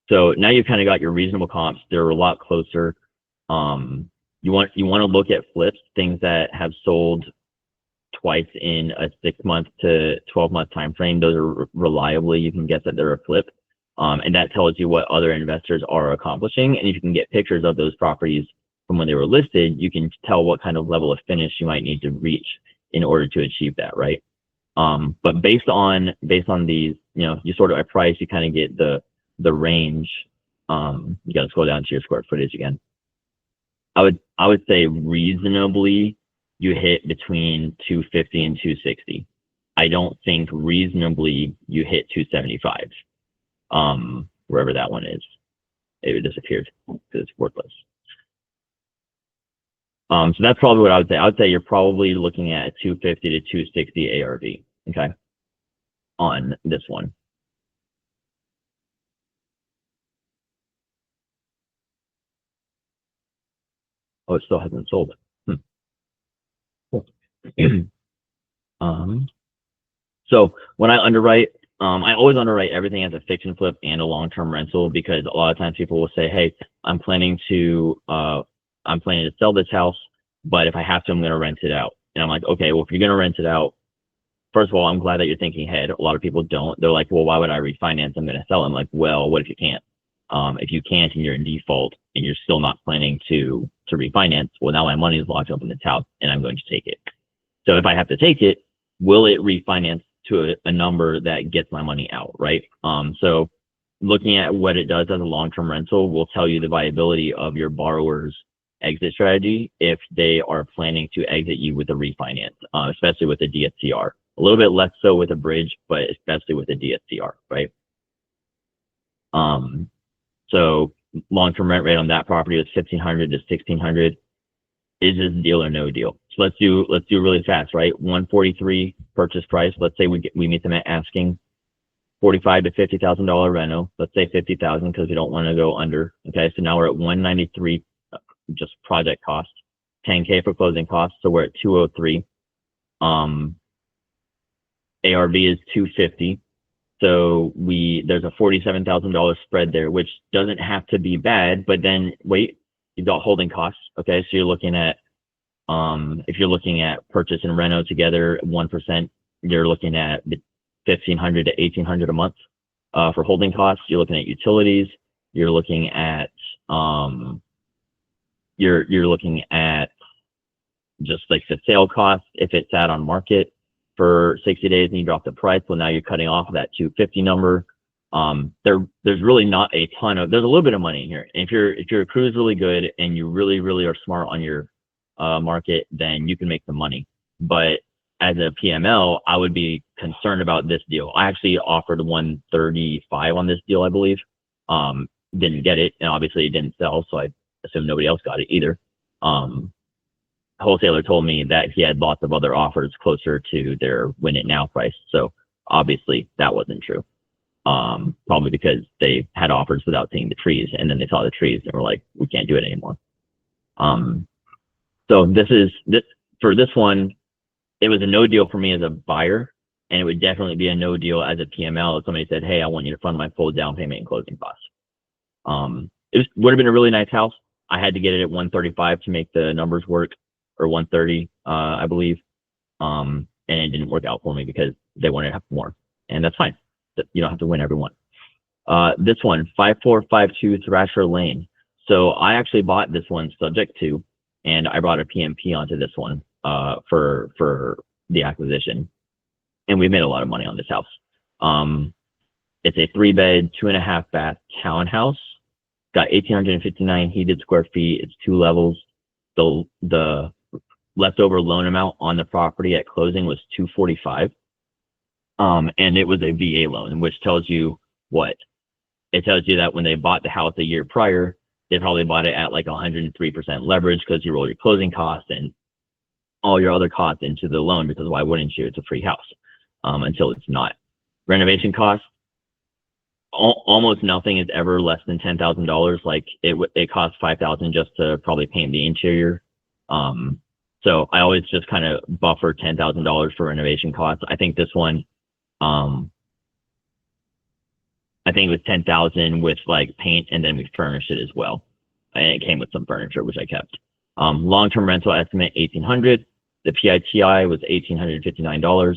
So now you've kind of got your reasonable comps. They're a lot closer. You want to look at flips, things that have sold twice in a 6-month to 12-month time frame. Those are reliably, you can guess that they're a flip. And that tells you what other investors are accomplishing. And if you can get pictures of those properties from when they were listed, you can tell what kind of level of finish you might need to reach in order to achieve that, right? But based on these, you sort of a price, you kind of get the range. You got to scroll down to your square footage again. I would say reasonably you hit between 250 and 260. I don't think reasonably you hit 275. Wherever that one is, it disappeared because it's worthless. So that's probably what I would say. I would say you're probably looking at 250 to 260 ARV, okay, on this one. Oh, it still hasn't sold. Cool. So when I underwrite, I always underwrite everything as a fix and flip and a long-term rental, because a lot of times people will say, hey, I'm planning to sell this house, but if I have to, I'm going to rent it out. And I'm like, okay, well, if you're going to rent it out, first of all, I'm glad that you're thinking ahead. A lot of people don't. They're like, well, why would I refinance? I'm going to sell. I'm like, well, what if you can't? If you can't and you're in default and you're still not planning to refinance, well, now my money is locked up in this house and I'm going to take it. So if I have to take it, will it refinance to a number that gets my money out, right? So looking at what it does as a long-term rental will tell you the viability of your borrower's exit strategy if they are planning to exit you with a refinance, especially with a DSCR. A little bit less so with a bridge, but especially with a DSCR, right? So long-term rent rate on that property is 1,500 to 1,600. Is this deal or no deal? So let's do really fast, right? 143 purchase price. Let's say we meet them at asking. $45,000 to $50,000 reno. Let's say 50,000 because we don't want to go under. Okay, so now we're at 193 just project cost. 10K for closing costs, so we're at 203. ARV is 250. So there's a $47,000 spread there, which doesn't have to be bad, but then wait, you've got holding costs. Okay, so you're looking at if you're looking at purchase and reno together 1%, you're looking at $1,500 to $1,800 a month for holding costs. You're looking at utilities. You're looking at you're looking at just like the sale cost if it sat on market for 60 days and you drop the price. Well, now you're cutting off that 250 number. There's really not a ton of, there's a little bit of money in here. And if your crew is really good and you really are smart on your market, then you can make some money. But as a PML, I would be concerned about this deal. I actually offered 135 on this deal, I believe. Didn't get it, and obviously it didn't sell, so I assume nobody else got it either. Wholesaler told me that he had lots of other offers closer to their win it now price, so obviously that wasn't true. Probably because they had offers without seeing the trees, and then they saw the trees and were like, we can't do it anymore. So for this one, it was a no deal for me as a buyer, and it would definitely be a no deal as a PML if somebody said, hey, I want you to fund my full down payment and closing costs. It would have been a really nice house. I had to get it at 135 to make the numbers work, or 130, I believe. And it didn't work out for me because they wanted to have more, and that's fine. You don't have to win every one. This one, 5452 Thrasher Lane. So I actually bought this one subject to, and I brought a PMP onto this one for the acquisition, and we made a lot of money on this house. It's a 3-bed, 2.5-bath townhouse. Got 1,859 heated square feet. It's 2 levels. The leftover loan amount on the property at closing was $245. And it was a VA loan, which tells you what it tells you that when they bought the house a year prior, they probably bought it at like 103% leverage because you roll your closing costs and all your other costs into the loan, because why wouldn't you? It's a free house until it's not. Renovation costs, almost nothing is ever less than $10,000. Like it costs $5,000 just to probably paint the interior. So I always just kind of buffer $10,000 for renovation costs. I think this one, I think it was $10,000 with like paint, and then we furnished it as well. And it came with some furniture, which I kept. Long-term rental estimate, $1,800. The PITI was $1,859.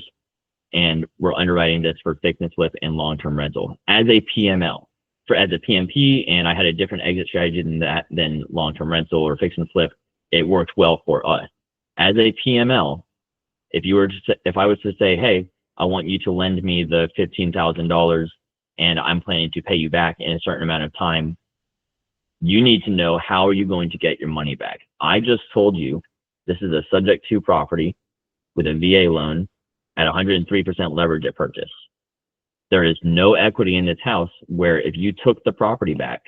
And we're underwriting this for fix and flip and long-term rental as a PML. As a PMP, and I had a different exit strategy than long-term rental or fix and flip, it worked well for us. As a PML, if I was to say, hey, I want you to lend me the $15,000 and I'm planning to pay you back in a certain amount of time, you need to know how are you going to get your money back. I just told you this is a subject to property with a VA loan at 103% leverage at purchase. There is no equity in this house where if you took the property back,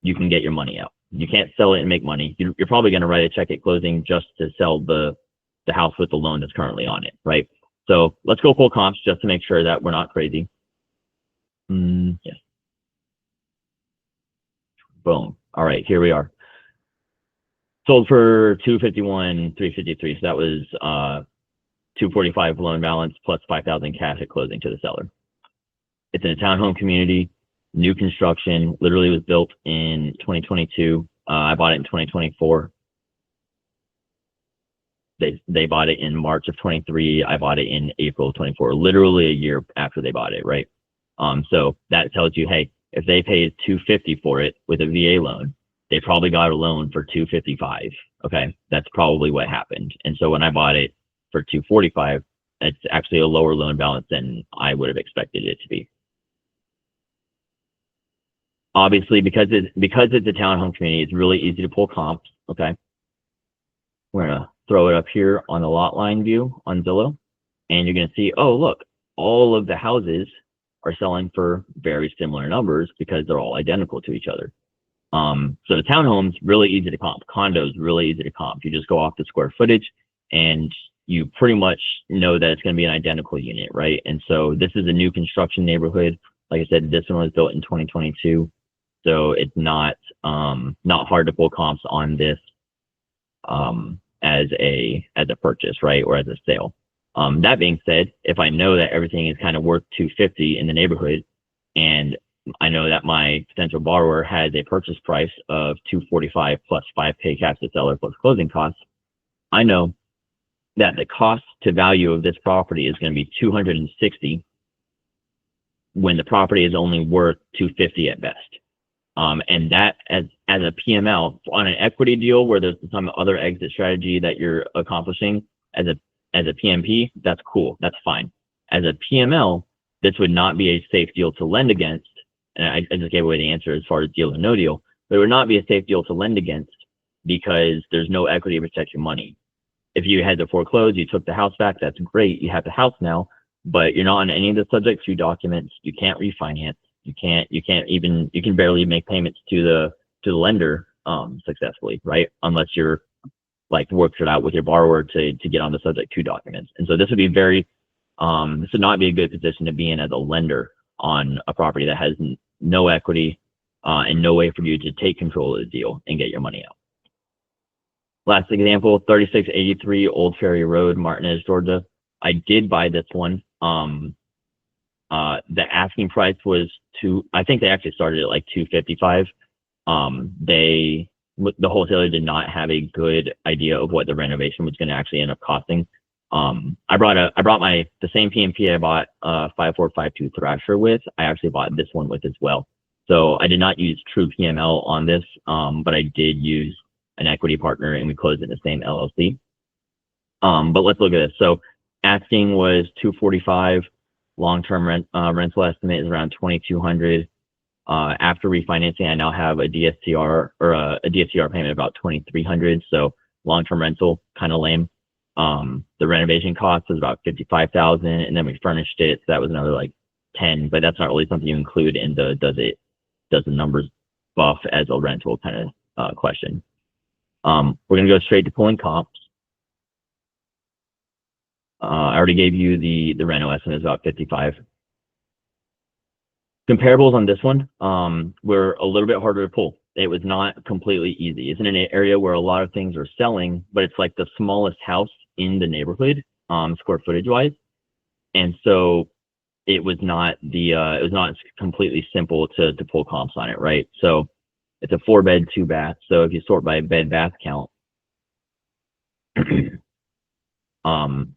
you can get your money out. You can't sell it and make money. You're probably going to write a check at closing just to sell the house with the loan that's currently on it, right? So let's go full comps just to make sure that we're not crazy. Yes. Boom. All right, here we are. Sold for $251,353. So that was $245 loan balance plus $5,000 cash at closing to the seller. It's in a townhome community, new construction. Literally was built in 2022. I bought it in 2024. They bought it in March of 23. I bought it in April of 24. Literally a year after they bought it, right? So that tells you, hey, if they paid $250 for it with a VA loan, they probably got a loan for $255. Okay, that's probably what happened. And so when I bought it for $245, it's actually a lower loan balance than I would have expected it to be. Obviously, because it's a townhome community, it's really easy to pull comps. Okay, we're gonna throw it up here on the lot line view on Zillow, and you're gonna see, oh look, all of the houses are selling for very similar numbers because they're all identical to each other. So the townhomes really easy to comp. Condos really easy to comp. You just go off the square footage, and you pretty much know that it's going to be an identical unit, right? And so this is a new construction neighborhood. Like I said, this one was built in 2022, so it's not hard to pull comps on this as a purchase, right, or as a sale. That being said, if I know that everything is kind of worth $250 in the neighborhood, and I know that my potential borrower has a purchase price of $245 plus $5K cash to seller plus closing costs, I know that the cost to value of this property is going to be $260 when the property is only worth $250 at best. And that as a PML on an equity deal where there's some other exit strategy that you're accomplishing as a PMP, that's cool, that's fine. As a PML, this would not be a safe deal to lend against. And I just gave away the answer as far as deal or no deal, but it would not be a safe deal to lend against because there's no equity to protect your money. If you had to foreclose, you took the house back, that's great. You have the house now, but you're not on any of the subject to documents. You can't refinance. You can barely make payments to the lender successfully, right? Unless you're like works it out with your borrower to get on the subject to documents. And so this would be this would not be a good position to be in as a lender on a property that has no equity and no way for you to take control of the deal and get your money out. Last example, 3683 Old Ferry Road, Martinez, Georgia. I did buy this one. The asking price was I think they actually started at like $255. The wholesaler did not have a good idea of what the renovation was going to actually end up costing. I brought the same PMP I bought 5452 Thrasher with. I actually bought this one with as well. So I did not use true PML on this, but I did use an equity partner, and we closed in the same LLC. But let's look at this. So asking was $245. Long-term rental estimate is around $2,200. After refinancing, I now have a DSCR or a DSCR payment of about $2,300. So long-term rental, kind of lame. The renovation cost was about $55,000, and then we furnished it. So that was another like 10, but that's not really something you include in the does the numbers buff as a rental kind of question. We're going to go straight to pulling comps. I already gave you the reno estimate is about 55. Comparables on this one were a little bit harder to pull. It was not completely easy. It's in an area where a lot of things are selling, but it's like the smallest house in the neighborhood, square footage wise. And so it was not completely simple to pull comps on it, right? So it's a 4-bed, 2-bath. So if you sort by bed bath count,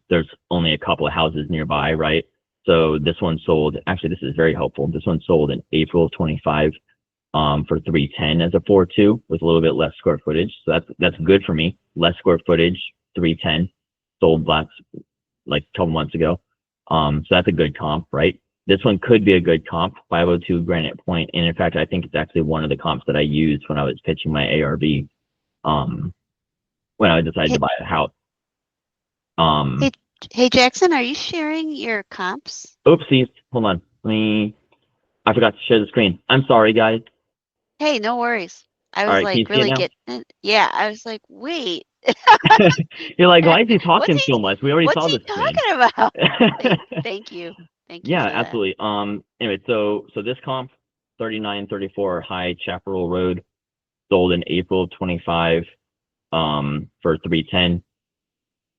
there's only a couple of houses nearby, right? So this one sold, actually this is very helpful. This one sold in April of 25 for 310 as a 4.2 with a little bit less square footage. So that's good for me. Less square footage, 310, sold like a couple months ago. So that's a good comp, right? This one could be a good comp, 502 Granite Point. And in fact, I think it's actually one of the comps that I used when I was pitching my ARV when I decided to buy a house. Hey Jackson, are you sharing your comps? Oopsies. Hold on. I forgot to share the screen. I'm sorry, guys. Hey, no worries. I All was right, can you like see it really now? getting. Yeah, I was like, wait, You're like, why is he talking What's he- so much? We already what's saw he the screen. talking about? Thank you. Thank you. Yeah, for that. absolutely. Anyway, so this comp, 3934 High Chaparral Road, sold in April of 25 for 310.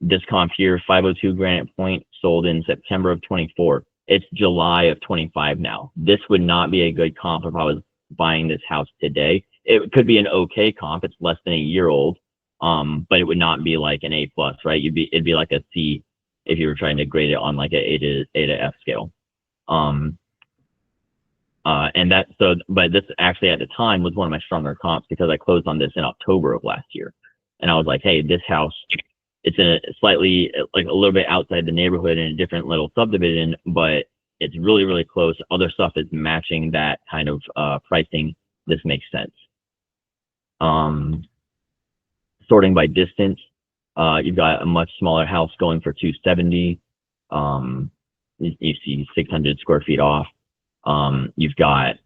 This comp here, 502 Granite Point, sold in September of 24. It's July of 25 now. This would not be a good comp if I was buying this house today. It could be an okay comp. It's less than a year old, but it would not be like an A+, right? It'd be like a C if you were trying to grade it on like a A to F scale. But this actually at the time was one of my stronger comps because I closed on this in October of last year. And I was like, hey, this house, it's in a slightly, like a little bit outside the neighborhood in a different little subdivision, but it's really, really close. Other stuff is matching that kind of pricing. This makes sense. Sorting by distance, you've got a much smaller house going for 270. You see 600 square feet off. You've got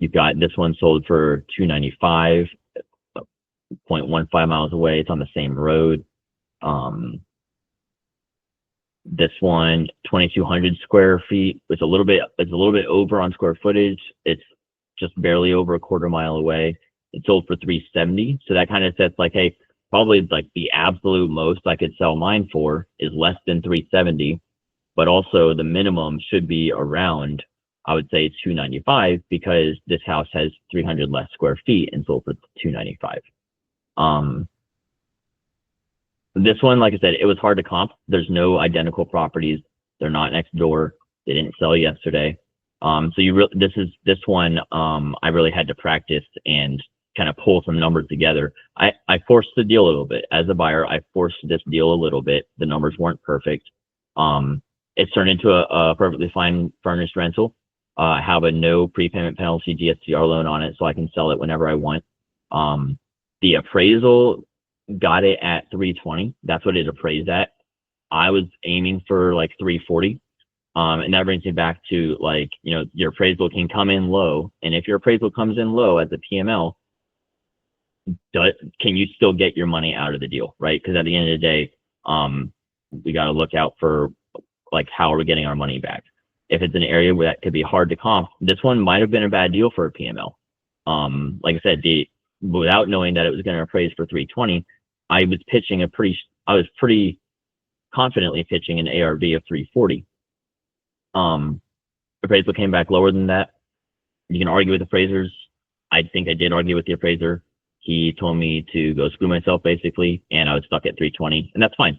this one sold for 295, 0.15 miles away. It's on the same road. This one, 2,200 square feet. It's a little bit over on square footage. It's just barely over a quarter mile away. It sold for 370. So that kind of sets like, hey, probably like the absolute most I could sell mine for is less than 370, but also the minimum should be around, I would say 295 because this house has 300 less square feet and sold for 295. This one, like I said, it was hard to comp. There's no identical properties. They're not next door. They didn't sell yesterday. So this one, I really had to practice and kind of pull some numbers together. I forced the deal a little bit. As a buyer, I forced this deal a little bit. The numbers weren't perfect. It's turned into a perfectly fine furnished rental. I have a no prepayment penalty DSCR loan on it, so I can sell it whenever I want. The appraisal got it at 320. That's what it appraised at. I was aiming for like 340. And that brings me back to like, your appraisal can come in low. And if your appraisal comes in low as a PML, can you still get your money out of the deal, right? Because at the end of the day, we got to look out for like, how are we getting our money back? If it's an area where that could be hard to comp, this one might have been a bad deal for a PML. Like I said, without knowing that it was going to appraise for 320, I was pretty confidently pitching an ARV of 340. Appraisal came back lower than that. You can argue with appraisers. I think I did argue with the appraiser. He told me to go screw myself basically, and I was stuck at 320, and that's fine.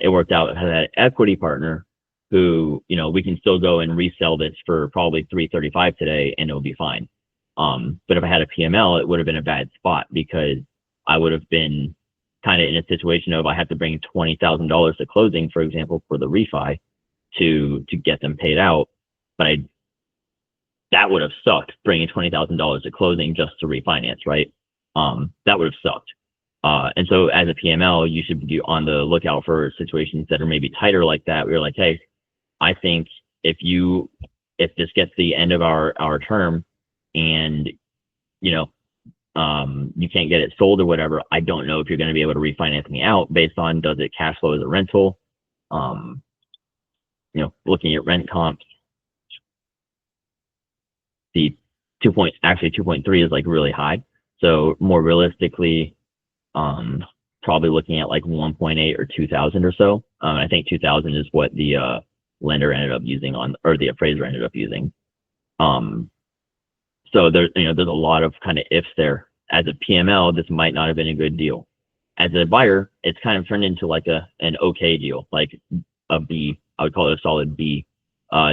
It worked out. I had an equity partner who, we can still go and resell this for probably 335 today and it'll be fine. But if I had a PML, it would have been a bad spot because I would have been kind of in a situation of I have to bring $20,000 to closing, for example, for the refi to get them paid out. But that would have sucked, bringing $20,000 to closing just to refinance, right? That would have sucked. And so as a PML, you should be on the lookout for situations that are maybe tighter like that. We're like, hey, I think if you if this gets the end of our term and, you know, you can't get it sold or whatever, I don't know if you're going to be able to refinance me out based on, does it cash flow as a rental? You know, looking at rent comps, the 2.3 is like really high. So more realistically, probably looking at like 1.8 or 2,000 or so. I think 2,000 is what the lender ended up using or the appraiser ended up using. So there's a lot of kind of ifs there. As a PML, this might not have been a good deal. As a buyer, it's kind of turned into like an okay deal, like a B. I would call it a solid B,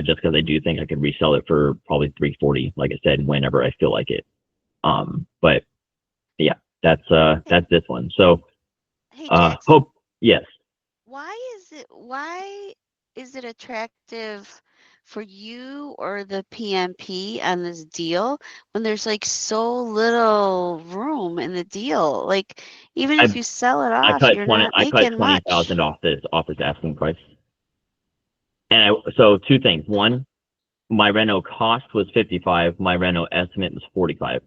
just because I do think I could resell it for probably 340, like I said, whenever I feel like it. But yeah, that's this one. So Hey, Jackson, hope, yes. why is it attractive for you or the PMP on this deal when there's like so little room in the deal? Like, even if you sell it off, you're not making much. 20,000 off this asking price. And so two things. One, my reno cost was 55. My reno estimate was 45.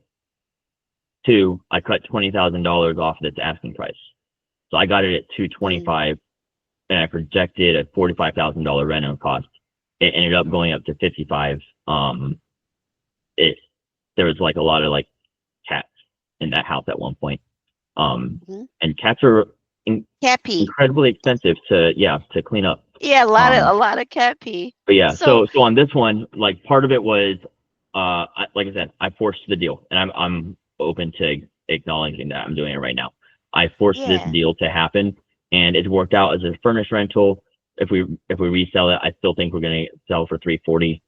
Two, I cut $20,000 off this asking price. So I got it at 225, and I projected a $45,000 reno cost. It ended up going up to 55. There was like a lot of like cats in that house at one point. And cats are incredibly expensive to clean up. Yeah, a lot of cat pee. But yeah, so on this one, like part of it was, like I said, I forced the deal, and I'm open to acknowledging that I'm doing it right now. I forced this deal to happen, and it's worked out as a furnished rental. If we resell it, I still think we're going to sell for 340.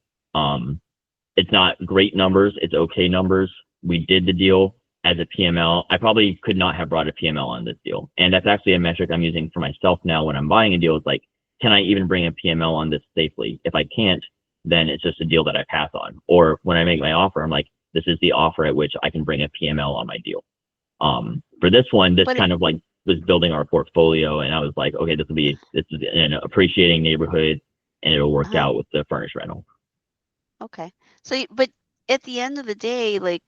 It's not great numbers, it's okay numbers. We did the deal as a PML. I probably could not have brought a PML on this deal, and that's actually a metric I'm using for myself now when I'm buying a deal. It's like, can I even bring a PML on this safely? If I can't, then it's just a deal that I pass on. Or when I make my offer, I'm like, this is the offer at which I can bring a PML on my deal. For this one, this kind of like was building our portfolio, and I was like, okay, this is an appreciating neighborhood, and it'll work out with the furnished rental. Okay. So, but at the end of the day, like,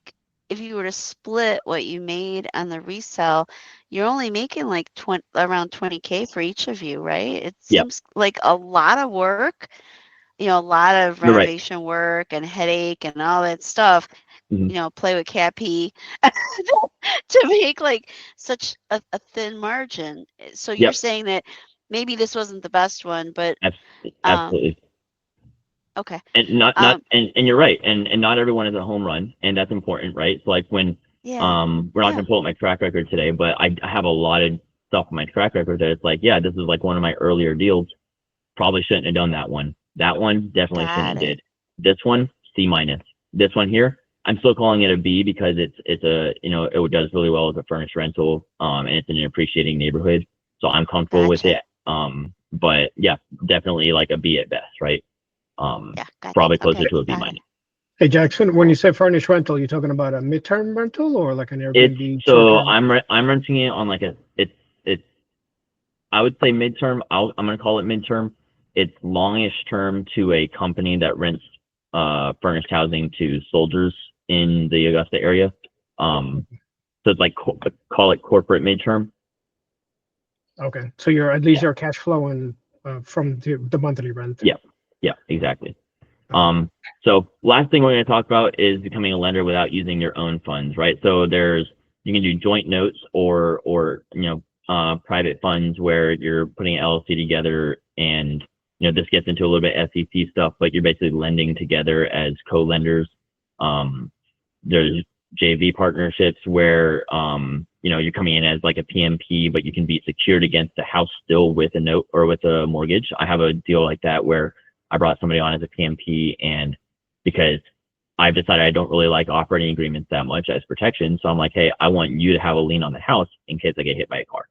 if you were to split what you made on the resell, you're only making like around 20K for each of you, right? It seems like a lot of work, a lot of renovation work and headache and all that stuff, play with cat pee to make like such a thin margin. So you're saying that maybe this wasn't the best one, but absolutely. Okay. And and you're right. And not everyone is a home run, and that's important, right? So like when we're not going to pull up my track record today, but I have a lot of stuff on my track record that it's like, this is like one of my earlier deals. Probably shouldn't have done that one. That one definitely shouldn't have did. This one, C-. This one here, I'm still calling it a B because it's a, it does really well as a furnished rental, and it's in an appreciating neighborhood. So I'm comfortable with it. But yeah, definitely like a B at best, right? Probably closer to a B-. Hey Jackson, when you say furnished rental, you're talking about a midterm rental or like an Airbnb? So I'm renting it on like it's I would say midterm. I'm gonna call it midterm. It's longish term to a company that rents furnished housing to soldiers in the Augusta area. So it's like call it corporate midterm. Okay, so you're at least you're cash flowing from the monthly rent. Yeah, exactly. So last thing we're going to talk about is becoming a lender without using your own funds, right? So you can do joint notes or private funds where you're putting an LLC together, and this gets into a little bit SEC stuff, but you're basically lending together as co-lenders. There's JV partnerships where you're coming in as like a PMP, but you can be secured against the house still with a note or with a mortgage. I have a deal like that where I brought somebody on as a PMP, and because I've decided I don't really like operating agreements that much as protection, so I'm like, hey, I want you to have a lien on the house in case I get hit by a car.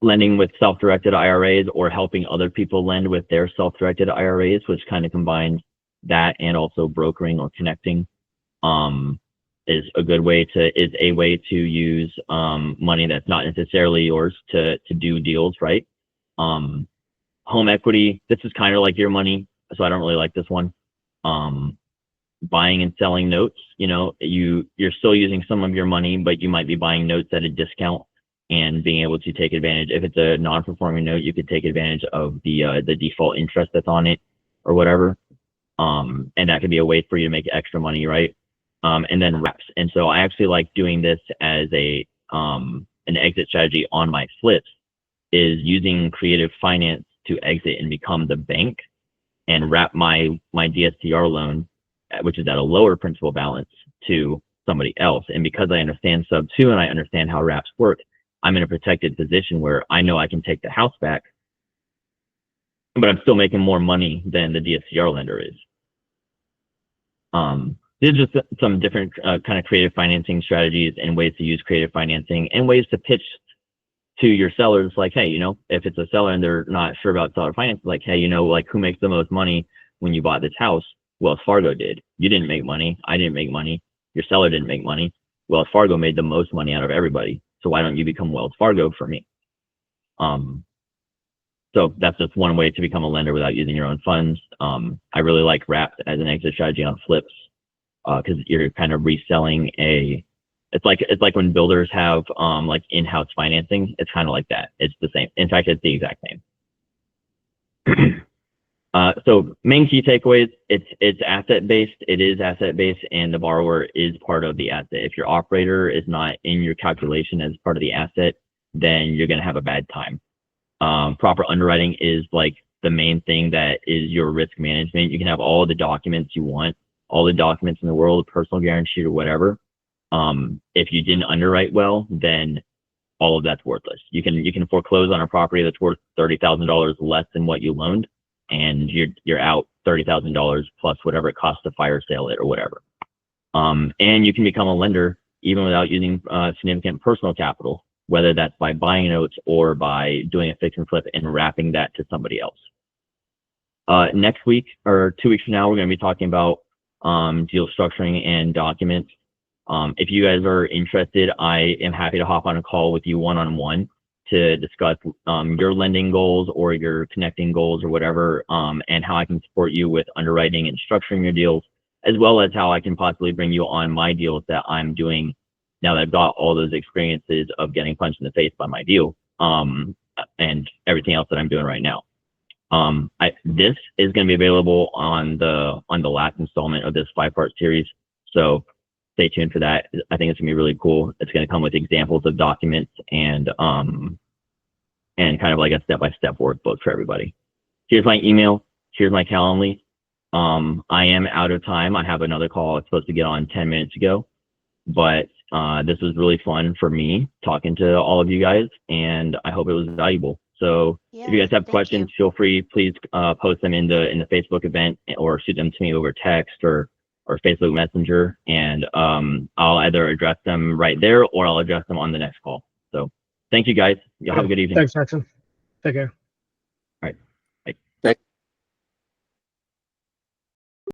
Lending with self-directed IRAs or helping other people lend with their self-directed IRAs, which kind of combines that and also brokering or connecting, is a way to use money that's not necessarily yours to do deals, right? Home equity, this is kind of like your money. so I don't really like this one. Buying and selling notes, you're still using some of your money, but you might be buying notes at a discount and being able to take advantage. If it's a non-performing note, you could take advantage of the default interest that's on it or whatever. And that could be a way for you to make extra money, right? And then wraps. And so I actually like doing this as an exit strategy on my flips, is using creative finance to exit and become the bank and wrap my DSCR loan, which is at a lower principal balance, to somebody else. And because I understand sub 2 and I understand how wraps work, I'm in a protected position where I know I can take the house back, but I'm still making more money than the DSCR lender is. These are just some different kind of creative financing strategies and ways to use creative financing and ways to pitch to your sellers, like, hey, if it's a seller and they're not sure about seller finance, like, hey, like, who makes the most money when you bought this house? Wells Fargo did. You didn't make money. I didn't make money. Your seller didn't make money. Wells Fargo made the most money out of everybody. So why don't you become Wells Fargo for me? So that's just one way to become a lender without using your own funds. I really like wrapped as an exit strategy on flips, because you're kind of reselling it's like when builders have like in-house financing. It's kind of like that. It's the same. In fact, it's the exact same. So main key takeaways, it's asset-based. It is asset-based, and the borrower is part of the asset. If your operator is not in your calculation as part of the asset, then you're going to have a bad time. Proper underwriting is like the main thing that is your risk management. You can have all the documents you want, all the documents in the world, personal guarantee or whatever. If you didn't underwrite well, then all of that's worthless. You can foreclose on a property that's worth $30,000 less than what you loaned, and you're out $30,000 plus whatever it costs to fire sale it or whatever. And you can become a lender even without using significant personal capital, whether that's by buying notes or by doing a fix and flip and wrapping that to somebody else. Next week or 2 weeks from now, we're going to be talking about deal structuring and documents. If you guys are interested, I am happy to hop on a call with you one-on-one to discuss your lending goals or your connecting goals or whatever, and how I can support you with underwriting and structuring your deals, as well as how I can possibly bring you on my deals that I'm doing now that I've got all those experiences of getting punched in the face by my deal, and everything else that I'm doing right now. This is going to be available on the last installment of this 5-part series, so stay tuned for that. I think it's gonna be really cool. It's gonna come with examples of documents and kind of like a step-by-step workbook for everybody. Here's my email. Here's my Calendly. I am out of time. I have another call I was supposed to get on 10 minutes ago, but this was really fun for me talking to all of you guys, and I hope it was valuable. So if you guys have questions, feel free, please post them in the Facebook event or shoot them to me over text or Facebook Messenger, and I'll either address them right there or I'll address them on the next call. So thank you guys. Y'all have a good evening. Thanks, Jackson. Take care.